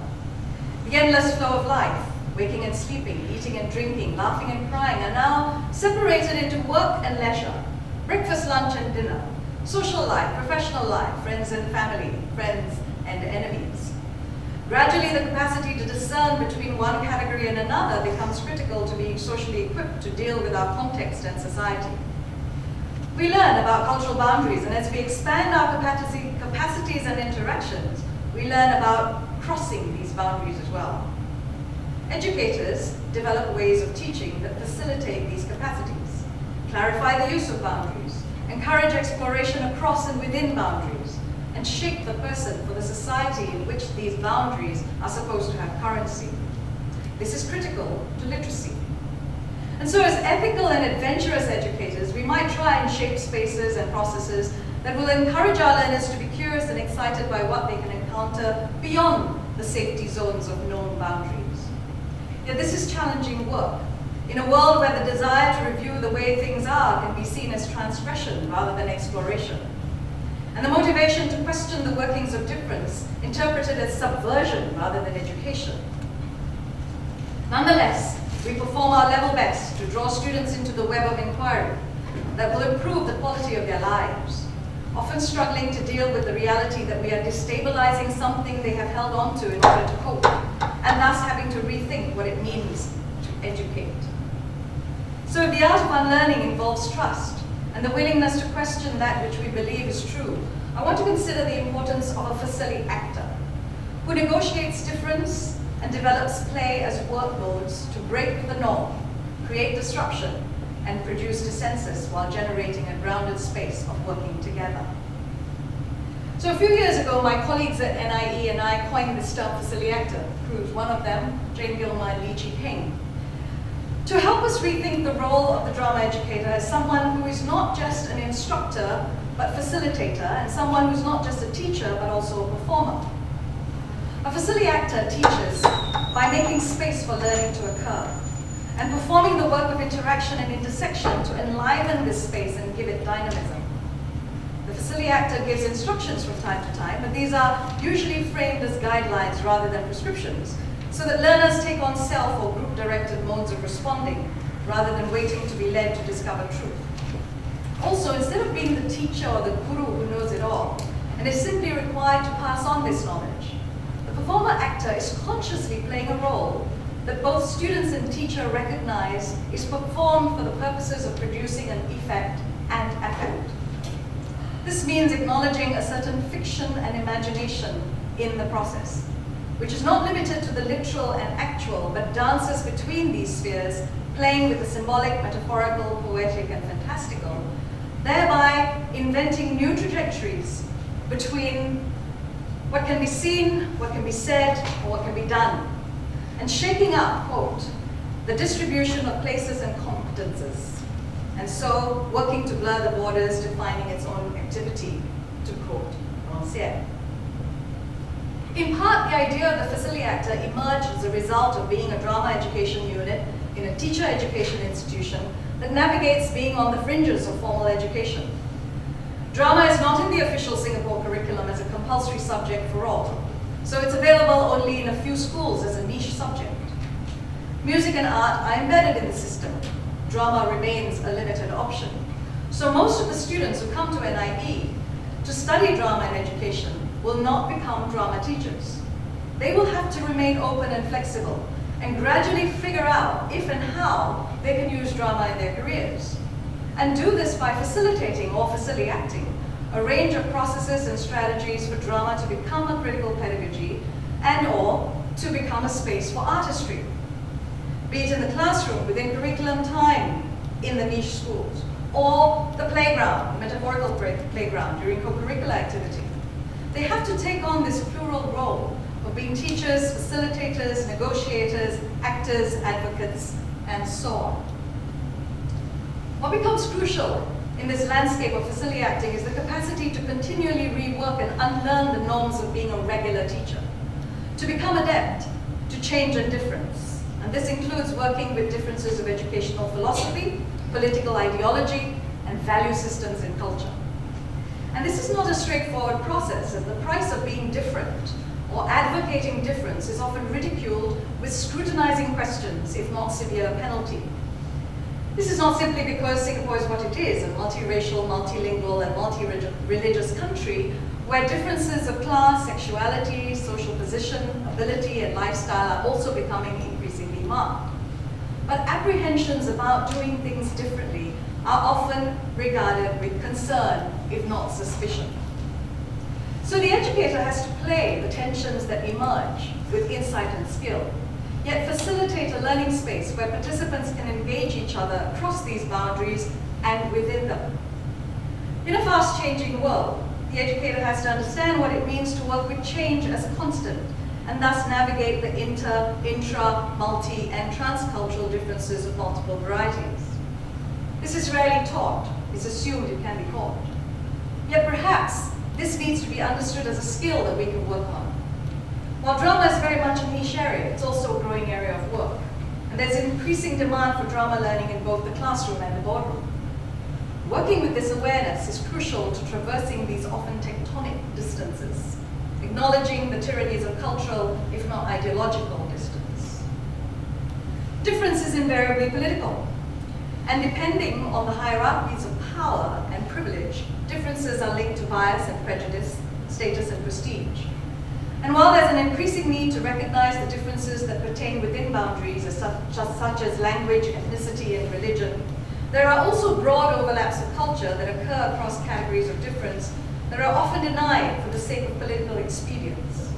The endless flow of life, waking and sleeping, eating and drinking, laughing and crying, are now separated into work and leisure, breakfast, lunch and dinner, social life, professional life, friends and family, friends and enemies. Gradually, the capacity to discern between one category and another becomes critical to being socially equipped to deal with our context and society. We learn about cultural boundaries, and as we expand our capacities and interactions, we learn about crossing these boundaries as well. Educators develop ways of teaching that facilitate these capacities, clarify the use of boundaries, encourage exploration across and within boundaries, and shape the person for the society in which these boundaries are supposed to have currency. This is critical to literacy. And so as ethical and adventurous educators, we might try and shape spaces and processes that will encourage our learners to be curious and excited by what they can encounter beyond the safety zones of known boundaries. Yet this is challenging work, in a world where the desire to review the way things are can be seen as transgression rather than exploration, and the motivation to question the workings of difference interpreted as subversion rather than education. Nonetheless, we perform our level best to draw students into the web of inquiry that will improve the quality of their lives, often struggling to deal with the reality that we are destabilizing something they have held on to in order to cope, and thus having to rethink what it means to educate. So if the art of unlearning involves trust and the willingness to question that which we believe is true, I want to consider the importance of a facility actor who negotiates difference and develops play as workloads to break the norm, create disruption, and produce dissensus while generating a grounded space of working together. So a few years ago, my colleagues at NIE and I coined this term facility actor, Cruz, one of them, Jane Gilmer and Lee Chi Ping, to help us rethink the role of the drama educator as someone who is not just an instructor, but facilitator, and someone who's not just a teacher, but also a performer. A facility actor teaches by making space for learning to occur, and performing the work of interaction and intersection to enliven this space and give it dynamism. The facility actor gives instructions from time to time, but these are usually framed as guidelines rather than prescriptions, so that learners take on self or group-directed modes of responding, rather than waiting to be led to discover truth. Also, instead of being the teacher or the guru who knows it all, and is simply required to pass on this knowledge, the performer actor is consciously playing a role that both students and teacher recognize is performed for the purposes of producing an effect and affect. This means acknowledging a certain fiction and imagination in the process, which is not limited to the literal and actual, but dances between these spheres, playing with the symbolic, metaphorical, poetic, and fantastical, thereby inventing new trajectories between what can be seen, what can be said, or what can be done, and shaking up, quote, the distribution of places and competences, and so working to blur the borders, defining its own activity, to quote Rancière. In part, the idea of the facility actor emerged as a result of being a drama education unit in a teacher education institution that navigates being on the fringes of formal education. Drama is not in the official Singapore curriculum as a compulsory subject for all, so it's available only in a few schools as a niche subject. Music and art are embedded in the system. Drama remains a limited option. So most of the students who come to NIE to study drama in education will not become drama teachers. They will have to remain open and flexible and gradually figure out if and how they can use drama in their careers. And do this by facilitating or facility acting a range of processes and strategies for drama to become a critical pedagogy and or to become a space for artistry. Be it in the classroom, within curriculum time, in the niche schools, or the playground, the metaphorical playground during co-curricular activity. They have to take on this plural role of being teachers, facilitators, negotiators, actors, advocates, and so on. What becomes crucial in this landscape of facility acting is the capacity to continually rework and unlearn the norms of being a regular teacher, to become adept to change and difference. And this includes working with differences of educational philosophy, political ideology, and value systems in culture. And this is not a straightforward process, as the price of being different or advocating difference is often ridiculed with scrutinizing questions, if not severe penalty. This is not simply because Singapore is what it is, a multiracial, multilingual, and multi-religious country where differences of class, sexuality, social position, ability, and lifestyle are also becoming increasingly marked. But apprehensions about doing things differently are often regarded with concern, if not suspicion. So the educator has to play the tensions that emerge with insight and skill, yet facilitate a learning space where participants can engage each other across these boundaries and within them. In a fast-changing world, the educator has to understand what it means to work with change as a constant, and thus navigate the intra, multi, and transcultural differences of multiple varieties. This is rarely taught. It's assumed it can be taught. Yet perhaps this needs to be understood as a skill that we can work on. While drama is very much a niche area, it's also a growing area of work. And there's an increasing demand for drama learning in both the classroom and the boardroom. Working with this awareness is crucial to traversing these often tectonic distances, acknowledging the tyrannies of cultural, if not ideological, distance. Difference is invariably political. And depending on the hierarchies of power and privilege, differences are linked to bias and prejudice, status and prestige. And while there's an increasing need to recognize the differences that pertain within boundaries, such as language, ethnicity, and religion, there are also broad overlaps of culture that occur across categories of difference that are often denied for the sake of political expedience.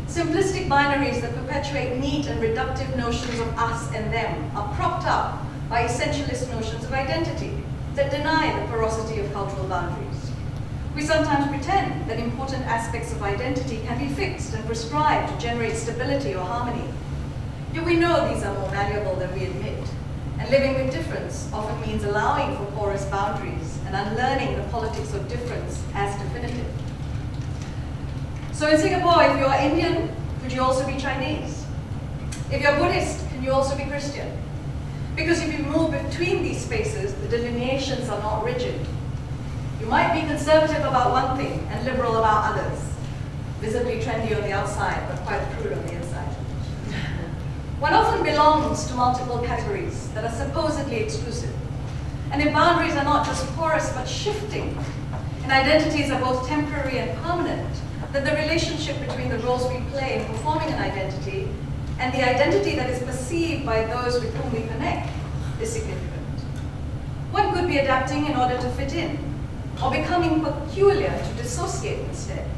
Simplistic binaries that perpetuate neat and reductive notions of us and them are propped up by essentialist notions of identity that deny the porosity of cultural boundaries. We sometimes pretend that important aspects of identity can be fixed and prescribed to generate stability or harmony. Yet we know these are more malleable than we admit, and living with difference often means allowing for porous boundaries and unlearning the politics of difference as definitive. So in Singapore, if you're Indian, could you also be Chinese? If you're Buddhist, can you also be Christian? Because if you move between these spaces, the delineations are not rigid. You might be conservative about one thing and liberal about others, visibly trendy on the outside, but quite prude on the inside. One often belongs to multiple categories that are supposedly exclusive. And if boundaries are not just porous but shifting, and identities are both temporary and permanent, then the relationship between the roles we play in performing an identity and the identity that is perceived by those with whom we connect is significant. One could be adapting in order to fit in, or becoming peculiar to dissociate instead.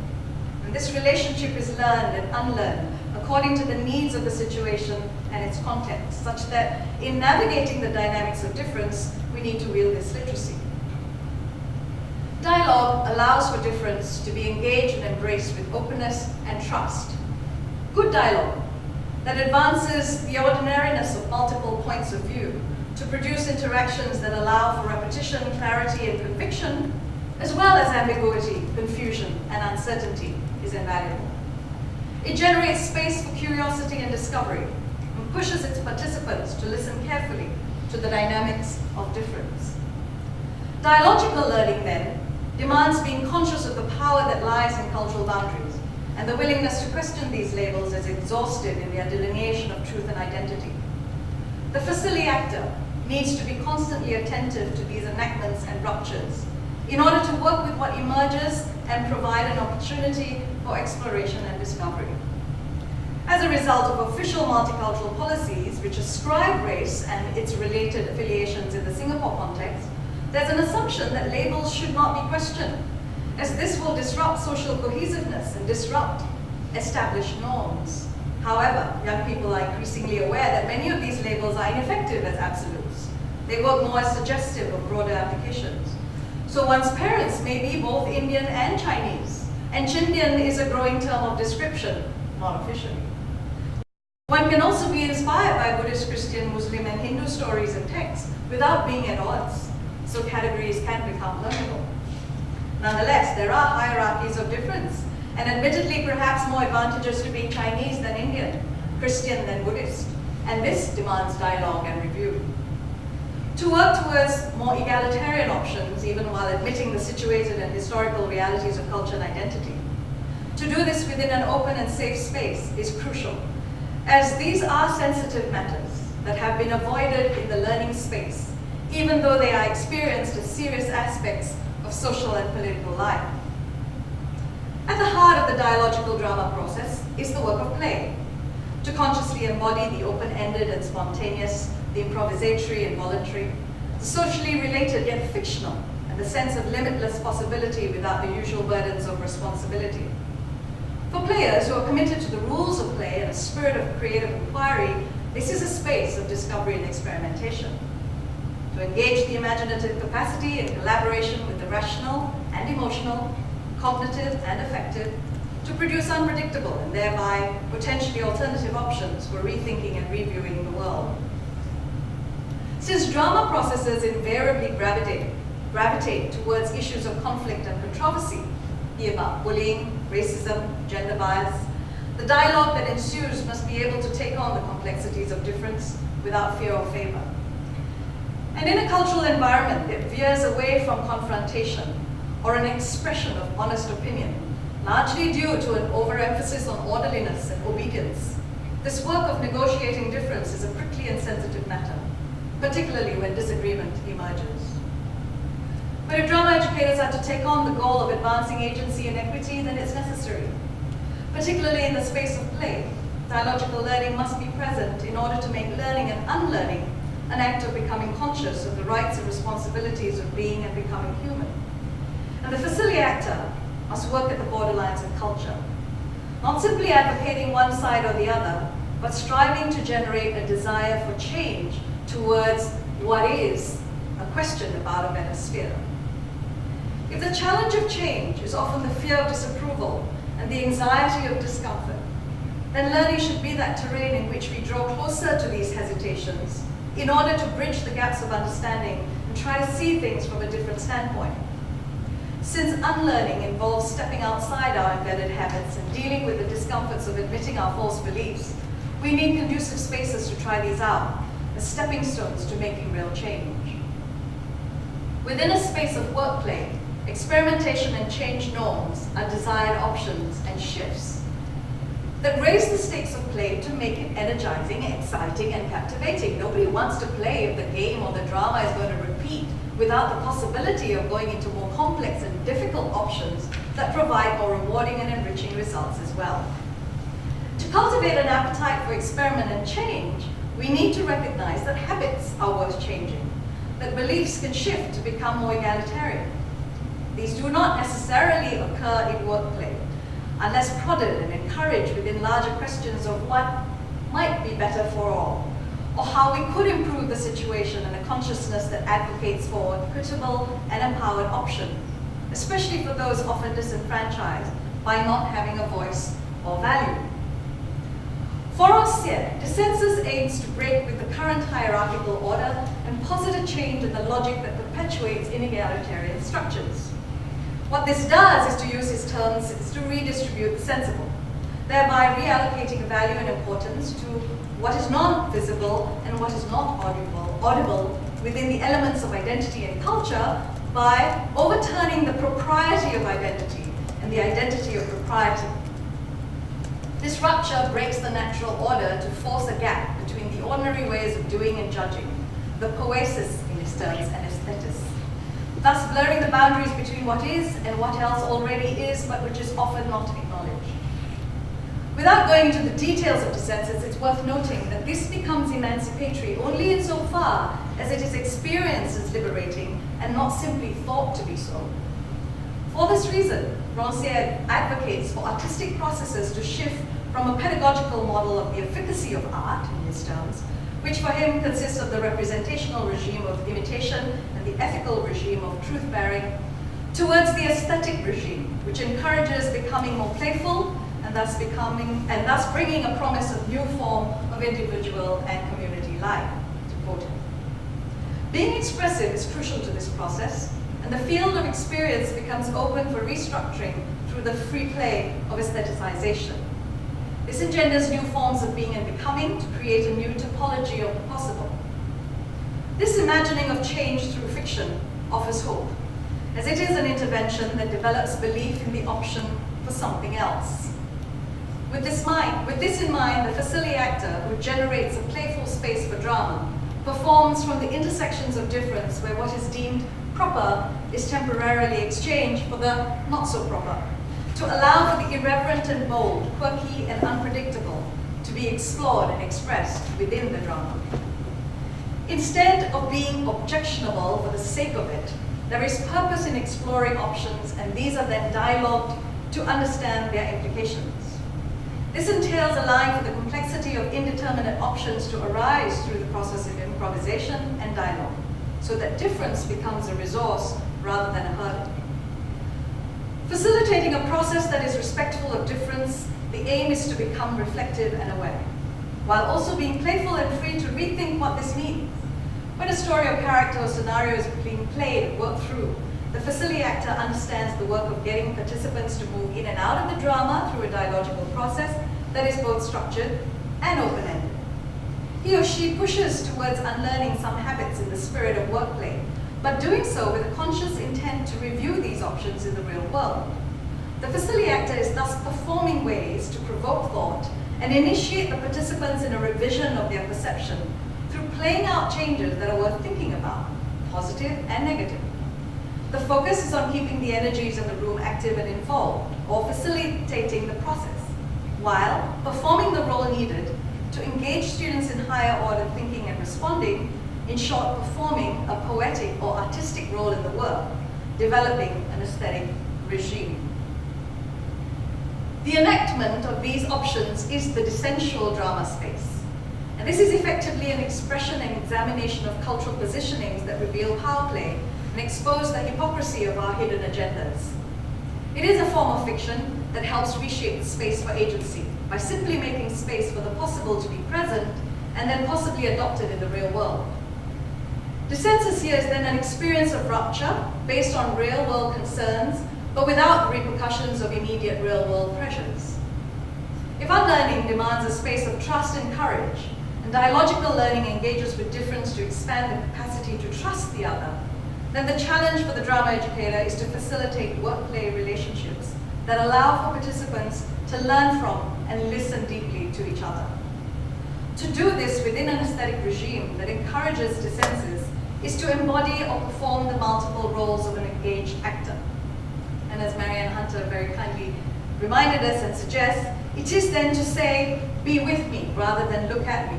And this relationship is learned and unlearned according to the needs of the situation and its context, such that in navigating the dynamics of difference, we need to wield this literacy. Dialogue allows for difference to be engaged and embraced with openness and trust. Good dialogue that advances the ordinariness of multiple points of view to produce interactions that allow for repetition, clarity, and conviction, as well as ambiguity, confusion, and uncertainty is invaluable. It generates space for curiosity and discovery and pushes its participants to listen carefully to the dynamics of difference. Dialogical learning, then, demands being conscious of the power that lies in cultural boundaries and the willingness to question these labels as exhausted in their delineation of truth and identity. The facility actor needs to be constantly attentive to these enactments and ruptures in order to work with what emerges and provide an opportunity for exploration and discovery. As a result of official multicultural policies which ascribe race and its related affiliations in the Singapore context, there's an assumption that labels should not be questioned, as this will disrupt social cohesiveness and disrupt established norms. However, young people are increasingly aware that many of these labels are ineffective as absolutes. They work more as suggestive of broader applications. So one's parents may be both Indian and Chinese, and Chindian is a growing term of description, not officially. One can also be inspired by Buddhist, Christian, Muslim, and Hindu stories and texts without being at odds, so categories can become learnable. Nonetheless, there are hierarchies of difference, and admittedly perhaps more advantages to being Chinese than Indian, Christian than Buddhist, and this demands dialogue and review. To work towards more egalitarian options, even while admitting the situated and historical realities of culture and identity, to do this within an open and safe space is crucial, as these are sensitive matters that have been avoided in the learning space, even though they are experienced as serious aspects of social and political life. At the heart of the dialogical drama process is the work of play, to consciously embody the open-ended and spontaneous, the improvisatory and voluntary, the socially related yet fictional, and the sense of limitless possibility without the usual burdens of responsibility. For players who are committed to the rules of play and a spirit of creative inquiry, this is a space of discovery and experimentation. To engage the imaginative capacity in collaboration with the rational and emotional, cognitive and affective, to produce unpredictable and thereby potentially alternative options for rethinking and reviewing the world. Since drama processes invariably gravitate towards issues of conflict and controversy, be it about bullying, racism, gender bias, the dialogue that ensues must be able to take on the complexities of difference without fear or favor. And in a cultural environment that veers away from confrontation or an expression of honest opinion, largely due to an overemphasis on orderliness and obedience, this work of negotiating difference is a prickly and sensitive matter, particularly when disagreement emerges. But if drama educators are to take on the goal of advancing agency and equity, then it's necessary. Particularly in the space of play, dialogical learning must be present in order to make learning and unlearning an act of becoming conscious of the rights and responsibilities of being and becoming human. And the facility actor must work at the borderlines of culture, not simply advocating one side or the other, but striving to generate a desire for change towards what is a question about a better sphere. If the challenge of change is often the fear of disapproval and the anxiety of discomfort, then learning should be that terrain in which we draw closer to these hesitations in order to bridge the gaps of understanding and try to see things from a different standpoint. Since unlearning involves stepping outside our embedded habits and dealing with the discomforts of admitting our false beliefs, we need conducive spaces to try these out as stepping stones to making real change. Within a space of work play, experimentation and change norms are desired options and shifts that raise the stakes of play to make it energizing, exciting, and captivating. Nobody wants to play if the game or the drama is going to repeat without the possibility of going into more complex and difficult options that provide more rewarding and enriching results as well. To cultivate an appetite for experiment and change, we need to recognize that habits are worth changing, that beliefs can shift to become more egalitarian. These do not necessarily occur in workplay, unless prodded and encouraged within larger questions of what might be better for all, or how we could improve the situation in a consciousness that advocates for equitable and empowered option, especially for those often disenfranchised by not having a voice or value. For Rancière, dissensus aims to break with the current hierarchical order and posit a change in the logic that perpetuates inegalitarian structures. What this does is, to use his terms, is to redistribute the sensible, thereby reallocating value and importance to what is non-visible and what is not audible within the elements of identity and culture by overturning the propriety of identity and the identity of propriety. This rupture breaks the natural order to force a gap between the ordinary ways of doing and judging, the poesis in his terms and aesthetis, thus blurring the boundaries between what is and what else already is, but which is often not acknowledged. Without going into the details of dissensus, it's worth noting that this becomes emancipatory only insofar as it is experienced as liberating and not simply thought to be so. For this reason, Rancière advocates for artistic processes to shift from a pedagogical model of the efficacy of art, in his terms, which for him consists of the representational regime of imitation and the ethical regime of truth-bearing, towards the aesthetic regime, which encourages becoming more playful and thus bringing a promise of new form of individual and community life, to quote him. Being expressive is crucial to this process, and the field of experience becomes open for restructuring through the free play of aestheticization. This engenders new forms of being and becoming to create a new topology of the possible. This imagining of change through fiction offers hope, as it is an intervention that develops belief in the option for something else. With this in mind, the facility actor, who generates a playful space for drama, performs from the intersections of difference where what is deemed proper is temporarily exchanged for the not so proper, to allow for the irreverent and bold, quirky and unpredictable to be explored and expressed within the drama. Instead of being objectionable for the sake of it, there is purpose in exploring options, and these are then dialogued to understand their implications. This entails allowing for the complexity of indeterminate options to arise through the process of improvisation and dialogue, so that difference becomes a resource rather than a hurdle. Facilitating a process that is respectful of difference, the aim is to become reflective and aware, while also being playful and free to rethink what this means. When a story or character or scenario is being played and worked through, the facility actor understands the work of getting participants to move in and out of the drama through a dialogical process that is both structured and open-ended. He or she pushes towards unlearning some habits in the spirit of workplay, but doing so with a conscious intent to review these options in the real world. The facility actor is thus performing ways to provoke thought and initiate the participants in a revision of their perception through playing out changes that are worth thinking about, positive and negative. The focus is on keeping the energies in the room active and involved, or facilitating the process, while performing the role needed to engage students in higher order thinking and responding, in short, performing a poetic or artistic role in the work, developing an aesthetic regime. The enactment of these options is the dissential drama space. And this is effectively an expression and examination of cultural positionings that reveal power play and expose the hypocrisy of our hidden agendas. It is a form of fiction that helps reshape the space for agency by simply making space for the possible to be present and then possibly adopted in the real world. Dissensus here is then an experience of rupture based on real-world concerns, but without the repercussions of immediate real-world pressures. If unlearning demands a space of trust and courage, and dialogical learning engages with difference to expand the capacity to trust the other, then the challenge for the drama educator is to facilitate work-play relationships that allow for participants to learn from and listen deeply to each other. To do this within an aesthetic regime that encourages dissensus is to embody or perform the multiple roles of an engaged actor. And as Marianne Hunter very kindly reminded us and suggests, it is then to say, be with me, rather than look at me.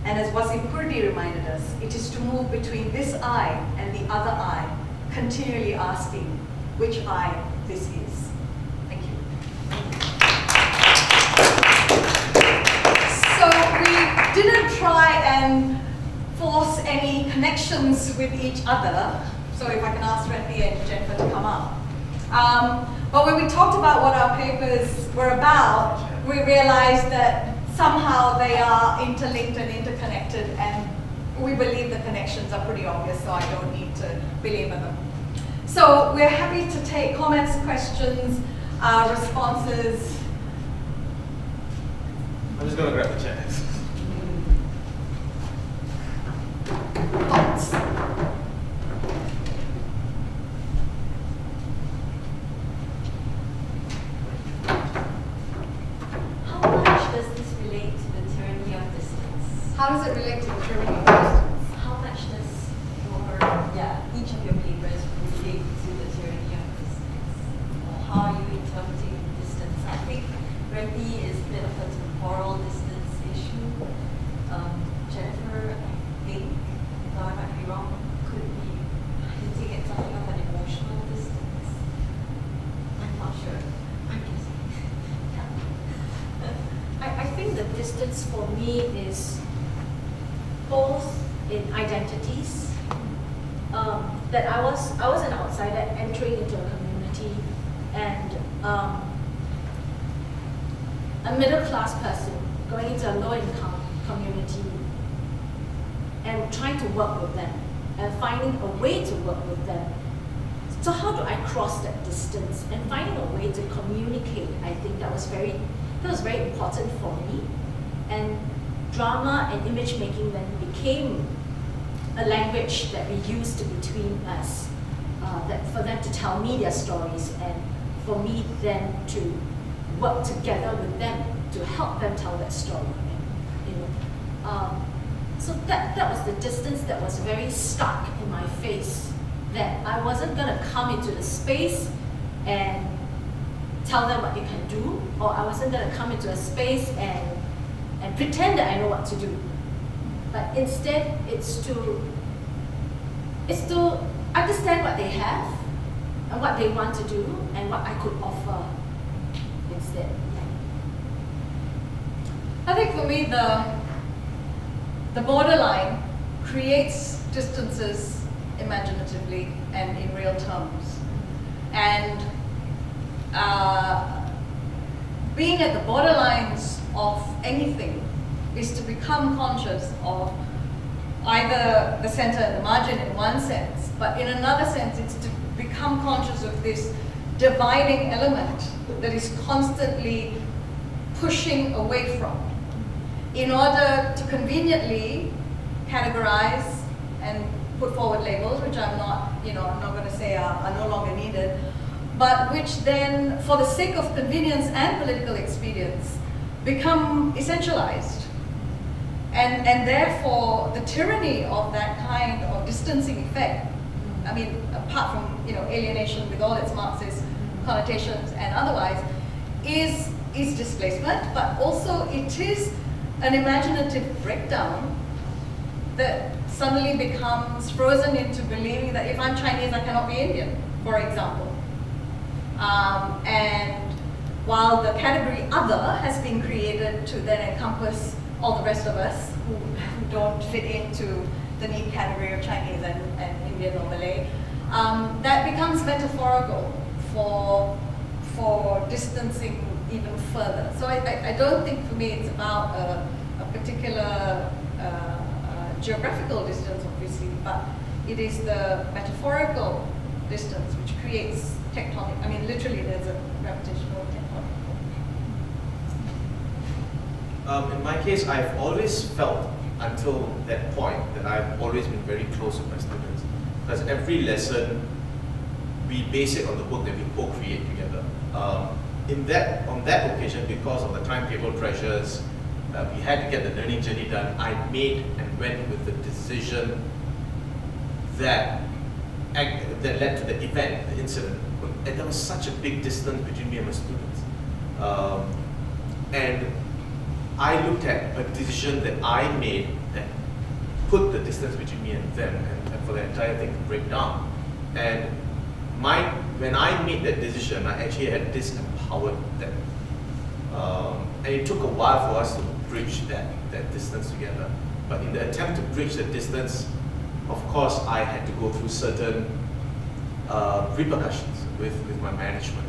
And as Wasim Kurdi reminded us, it is to move between this eye and the other eye, continually asking which eye this is. Thank you. So we didn't try and force any connections with each other. So if I can ask Renthi and Jennifer to come up. But when we talked about what our papers were about, we realized that somehow they are interlinked and interconnected, and we believe the connections are pretty obvious, so I don't need to belabor them. So we're happy to take comments, questions, responses. I'm just going to grab the chair. Thoughts? How much does this relate to the tyranny of distance? How does it relate to the tyranny of distance? How much does each of your papers relate to the tyranny of distance? Or how are you interpreting distance? I think Renthi is a bit of a temporal distance issue. Jennifer, I think, though I might be wrong, could be hinting at something of an emotional distance. I'm not sure. I'm guessing. I think the distance for me is both in identities. That I was an outsider entering into a community, and a middle class person going into a low income community and trying to work with them and finding a way to work with them. So how do I cross that distance and finding a way to communicate? I think that was very important for me. And drama and image making then became a language that we used between us, that for them to tell me their stories and for me then to work together with them to help them tell that story. So that was the distance that was very stark in my face, that I wasn't gonna come into the space and tell them what they can do, or I wasn't gonna come into a space and pretend that I know what to do. But instead, it's to understand what they have and what they want to do and what I could offer instead. I think for me, the borderline creates distances imaginatively and in real terms. And being at the borderlines of anything is to become conscious of either the center and the margin in one sense, but in another sense, it's to become conscious of this dividing element that is constantly pushing away from, in order to conveniently categorize and put forward labels, which I'm not going to say are no longer needed, but which then, for the sake of convenience and political expedience, become essentialized. And therefore, the tyranny of that kind of distancing effect, I mean, apart from alienation with all its Marxist connotations and otherwise, is displacement, but also it is an imaginative breakdown that suddenly becomes frozen into believing that if I'm Chinese, I cannot be Indian, for example. And while the category other has been created to then encompass all the rest of us who don't fit into the neat category of Chinese and Indian or Malay, that becomes metaphorical for distancing even further. So I don't think for me it's about a particular geographical distance, obviously, but it is the metaphorical distance which creates tectonic. I mean, literally, there's a gravitational tectonic. In my case, I've always felt until that point that I've always been very close with my students, because every lesson we base it on the work that we co-create together. On that occasion, because of the timetable pressures, we had to get the learning journey done. I made and went with the decision that led to the event, the incident. And there was such a big distance between me and my students. And I looked at a decision that I made that put the distance between me and them, and for the entire thing to break down. And when I made that decision, I actually had disempowered them. And it took a while for us to bridge that distance together. But in the attempt to bridge the distance, of course, I had to go through certain repercussions with my management.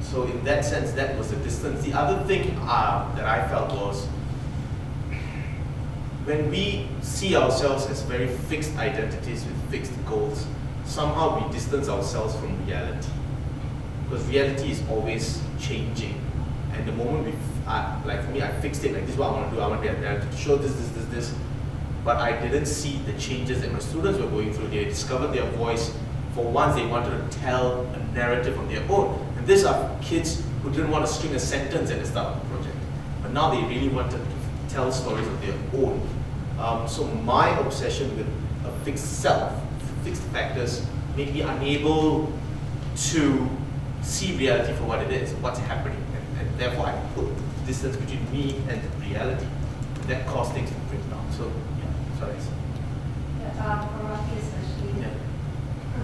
So in that sense, that was the distance. The other thing that I felt was, when we see ourselves as very fixed identities with fixed goals, somehow we distance ourselves from reality. Because reality is always changing. And the moment like for me, I fixed it, like this is what I want to do. I want to show this. But I didn't see the changes that my students were going through. They discovered their voice. For once, they wanted to tell a narrative on their own. And these are kids who didn't want to string a sentence at the start of the project. But now they really wanted to tell stories of their own. So my obsession with a fixed self, fixed factors, made me unable to see reality for what it is, what's happening. And therefore, I put distance between me and reality. That caused things to break down. So, yeah, sorry. For Rafi especially,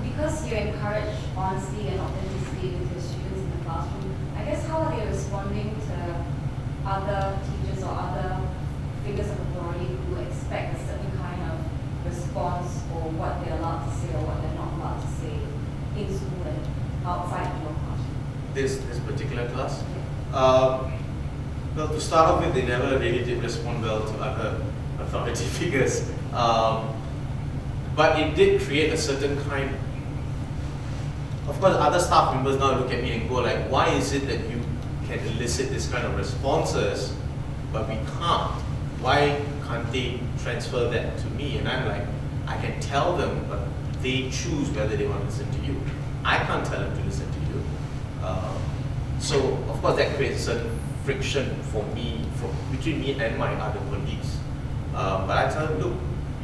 because you encourage honesty and authenticity with your students in the classroom, I guess how are they responding to other teachers or other figures of authority who expect a certain kind of response, or what they're allowed to say or what they're not allowed to say in school and outside your classroom? This particular class? Well, to start off with, they never really did respond well to other authority figures. But it did create a certain kind. Of course, other staff members now look at me and go like, why is it that you can elicit this kind of responses, but we can't? Why can't they transfer that to me? And I'm like, I can tell them, but they choose whether they want to listen to you. I can't tell them to listen to you. So, of course, that creates a certain friction for me, between me and my other colleagues. But I tell them, look,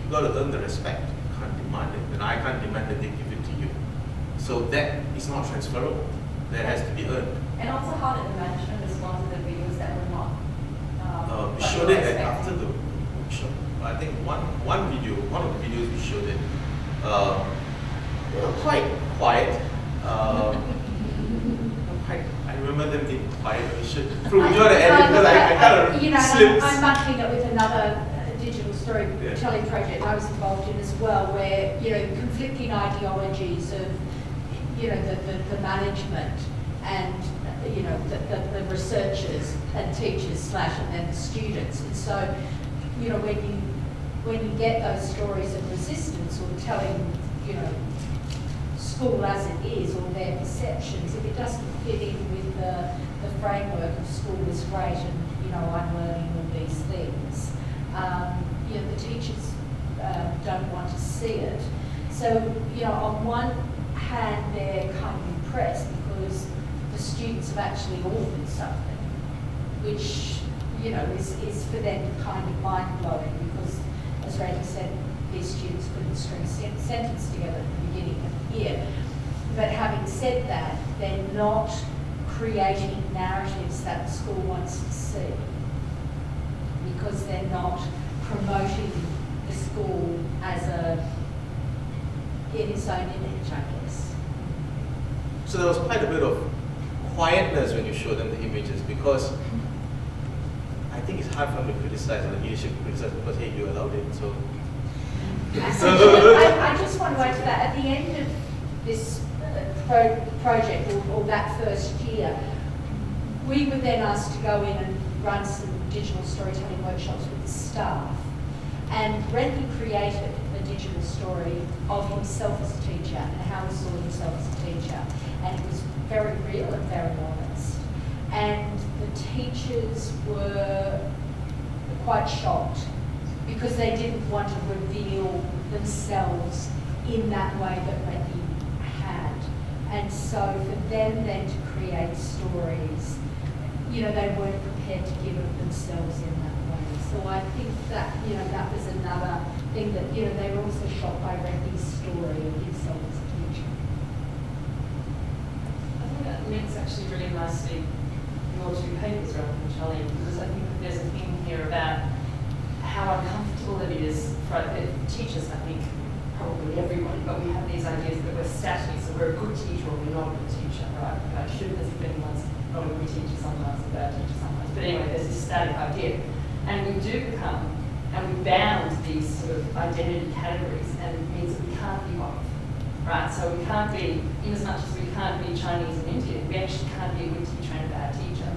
you've got to earn the respect. You can't demand it, and I can't demand that they give it to you. So that is not transferable. That has to be earned. And also, how did the management respond to the videos that were not? We showed it after the workshop. I think one of the videos we showed it, they were quite quiet. I remember them being quiet. We should prove you the end because I kind of slipped. I'm mucking it with another digital storytelling project I was involved in as well, where conflicting ideologies of the management and the researchers and teachers / and then the students. And so when you get those stories of resistance or telling school as it is, or their perceptions, if it doesn't fit in with the framework of school is great and I'm learning all these things, the teachers don't want to see it. So on one hand they're kind of impressed because the students have actually authored something, which is for them kind of mind blowing, because as Randy said, these students couldn't string a sentence together at the beginning of the year. But having said that, they're not creating narratives that the school wants to see, because they're not promoting the school as in its own image, I guess. So there was quite a bit of quietness when you showed them the images, because I think it's hard for them to criticize, or the leadership to criticize, because hey, you allowed it, so. I just want to add to that. At the end of this project, or that first year, we were then asked to go in and run some digital storytelling workshops with the staff. And Renty created a digital story of himself as a teacher and how he saw himself as a teacher. And it was very real and very honest. And the teachers were quite shocked, because they didn't want to reveal themselves in that way that Renty had. And so for them then to create stories, they weren't prepared to give of themselves in that way. So I think that, that was another thing that, they were also shocked by Renty's story of himself as a teacher. I think that links actually really nicely your two papers rather than Charlie, because I think there's a thing here about how uncomfortable it is for teachers, I think, probably everybody, but we have these ideas that we're static, so we're a good teacher or we're not a good teacher, right? I shouldn't as if anyone's not a good teacher sometimes, a bad teacher sometimes. But anyway, there's this static idea. And we do become, and we bound these sort of identity categories, and it means that we can't be both, right? So we can't be, in as much as we can't be Chinese and Indian, we actually can't be a good teacher and a bad teacher.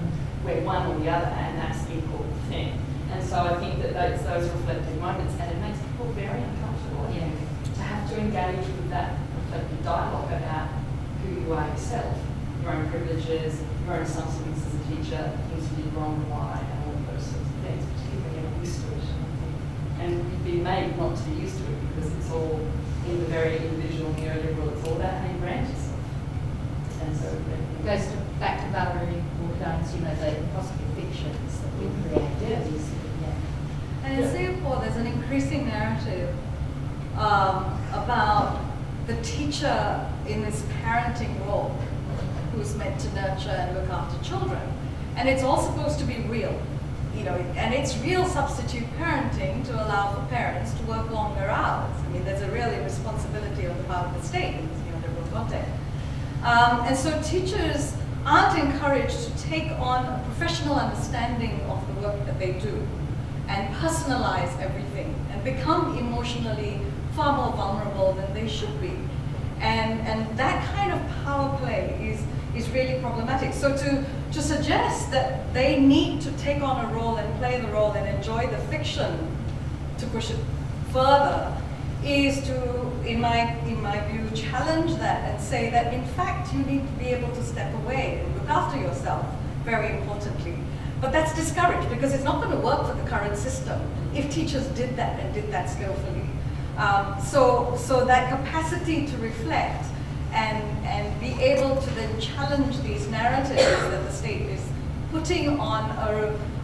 We're one or the other, and that's the important thing. And so I think that it's those reflective moments, and it makes people very uncomfortable, you know, to have to engage with that reflective dialogue about who you are yourself, your own privileges, your own assumptions as a teacher, things you did wrong and why, and all of those sorts of things, particularly when you're used to it. And you've been made not to be used to it because it's all in the very individual neoliberal, it's all about how you brand yourself. And so It goes back to Valerie Morgan's, the impossible fictions that we create. And in Singapore, there's an increasing narrative about the teacher in this parenting role who's meant to nurture and look after children. And it's all supposed to be real, and it's real substitute parenting to allow for parents to work longer hours. I mean, there's a real responsibility on the part of the state in this neoliberal context. And so teachers aren't encouraged to take on a professional understanding of the work that they do and personalize everything and become emotionally far more vulnerable than they should be. And that kind of power play is really problematic. So to suggest that they need to take on a role and play the role and enjoy the fiction to push it further is to, in my view, challenge that and say that in fact you need to be able to step away and look after yourself, very importantly. But that's discouraged because it's not going to work for the current system if teachers did that and did that skillfully. So that capacity to reflect and be able to then challenge these narratives that the state is putting on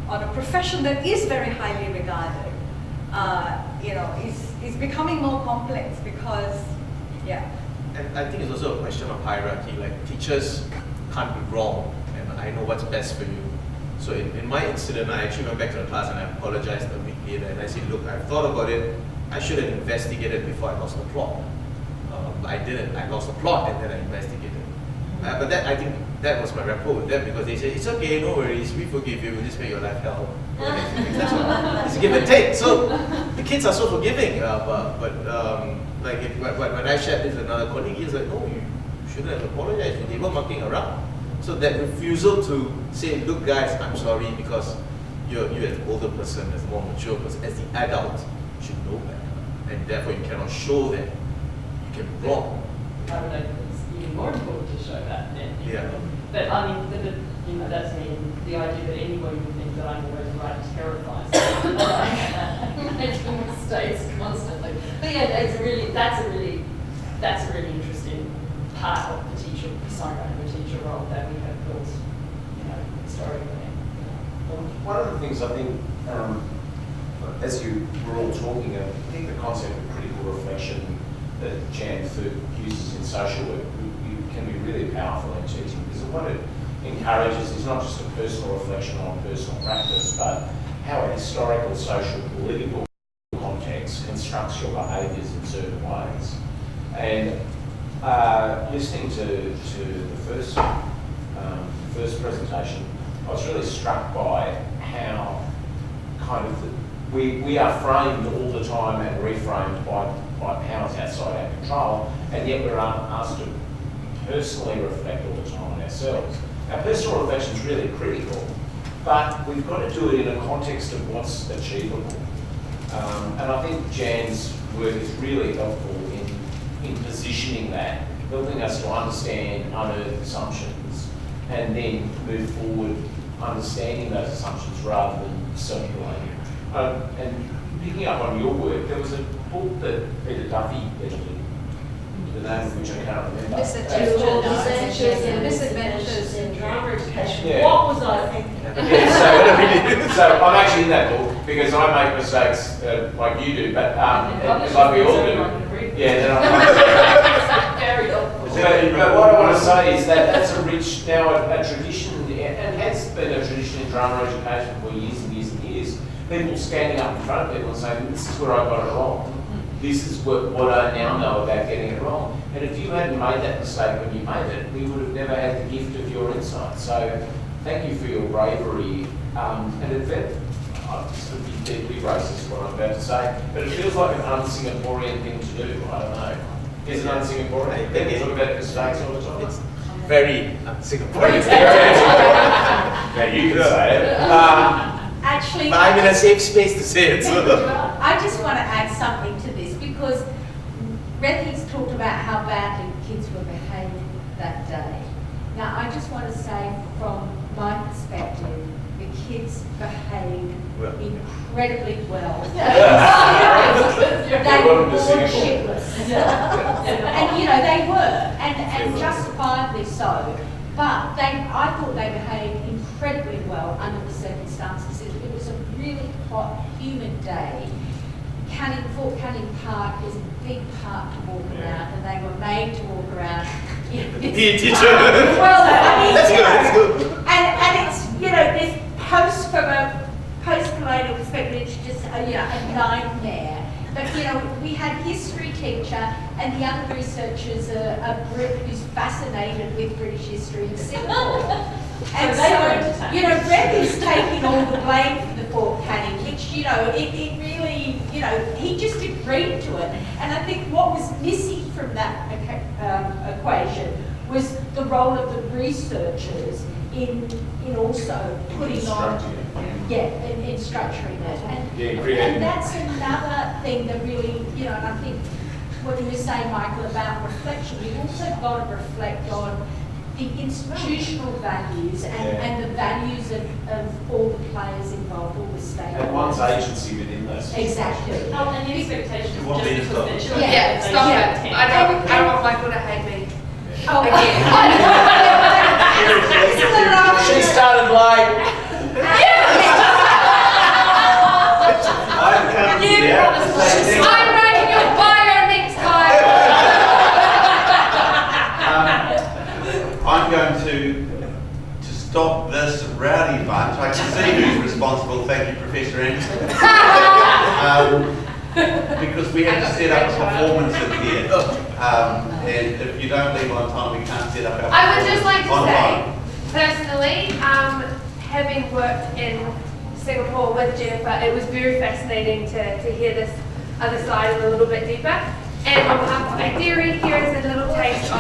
a profession that is very highly regarded, is becoming more complex because, yeah. And I think it's also a question of hierarchy. Like, teachers can't be wrong, and I know what's best for you. So in my incident, I actually went back to the class and I apologized a week later, and I said, look, I've thought about it. I should have investigated before I lost the plot. I didn't. I lost the plot and then I investigated. But I think that was my rapport with them, because they said, it's okay, no worries, we forgive you, we'll just make your life hell. It's give and take. So the kids are so forgiving. When I shared this with another colleague, he was like, no, you shouldn't have apologized. They were mucking around. So that refusal to say, look guys, I'm sorry, because you as an older person, as a more mature person, as the adult, should know better. And therefore you cannot show that you can be wrong. I would know it's even more important to show that then. Yeah. But I mean, that's me, the idea that anybody would think that I'm always right terrifies me. Making mistakes constantly. But yeah, that's a really interesting part of the teacher persona and the teacher role that we have built, historically. One of the things I think, as you were all talking, I think the concept of critical reflection that Jan Foot uses in social work can be really powerful in teaching, because what it encourages is not just a personal reflection on personal practice, but how a historical, social, political context constructs your behaviours in certain ways. And listening to the first presentation, I was really struck by how kind of we are framed all the time and reframed by powers outside our control, and yet we're asked to personally reflect all the time on ourselves. Now, personal reflection is really critical, but we've got to do it in a context of what's achievable. And I think Jan's work is really helpful in positioning that, helping us to understand unearthed assumptions and then move forward understanding those assumptions rather than circulating. And picking up on your work, there was a book that Peter Duffy edited, the name of which I can't remember. Misadventures in drama education. Yeah. What was I thinking? Yeah, so I'm actually in that book because I make mistakes like you do, but like we all do. Yeah, then I'm very helpful. But what I want to say is that that's a rich, now a tradition, and has been drama education for years and years and years, people standing up in front of people and saying, this is where I got it wrong. This is what I now know about getting it wrong. And if you hadn't made that mistake when you made it, we would have never had the gift of your insight. So thank you for your bravery. And it's going to be deeply racist what I'm about to say, but it feels like an un-Singaporean thing to do. I don't know. Is it un-Singaporean? People talk about mistakes all the time. It's very Singaporean. Yeah, you can say it. Actually, But I'm in a safe space to say it. So. I just want to add something to this because Rethy's talked about how badly kids were behaving that day. Now, I just want to say from my perspective, the kids behaved incredibly well. They were bored shitless. And, you know, they were, and justifiably so. But I thought they behaved incredibly well under the circumstances. It was a really hot, humid day. Fort Canning Park is a big park to walk around, and they were made to walk around. Be a teacher. Well, I mean, that's good. And it's, you know, this from a post-colonial perspective, it's just a nightmare. But, you know, we had a history teacher, and the other researchers are a Brit who's fascinated with British history in Singapore. And so, you know, Rethy's taking all the blame for the Fort Canning, which, you know, it really, you know, he just agreed to it. And I think what was missing from that equation was the role of the researchers in also putting on, in structuring it. And that's another thing that really, you know, and I think what you were saying, Michael, about reflection, we've also got to reflect on the institutional values and the values of all the players involved, all the stakeholders. And one's agency within those. Exactly. Oh, and the expectations You want just me to because stop? they're children. Yeah, they stop should it. attend. I don't want Michael to hate me. Oh, She started like, I'm coming here. I'm writing your bio next time. I'm going to stop this rowdy bunch. I can see who's responsible. Thank you, Professor Anderson. Because we have to set up a performance in here. And if you don't leave on time, we can't set up our I would just like to on say, time. personally, having worked in Singapore with Jennifer, it was very fascinating to hear this other side a little bit deeper. And on behalf of IDIERI, here is a little taste of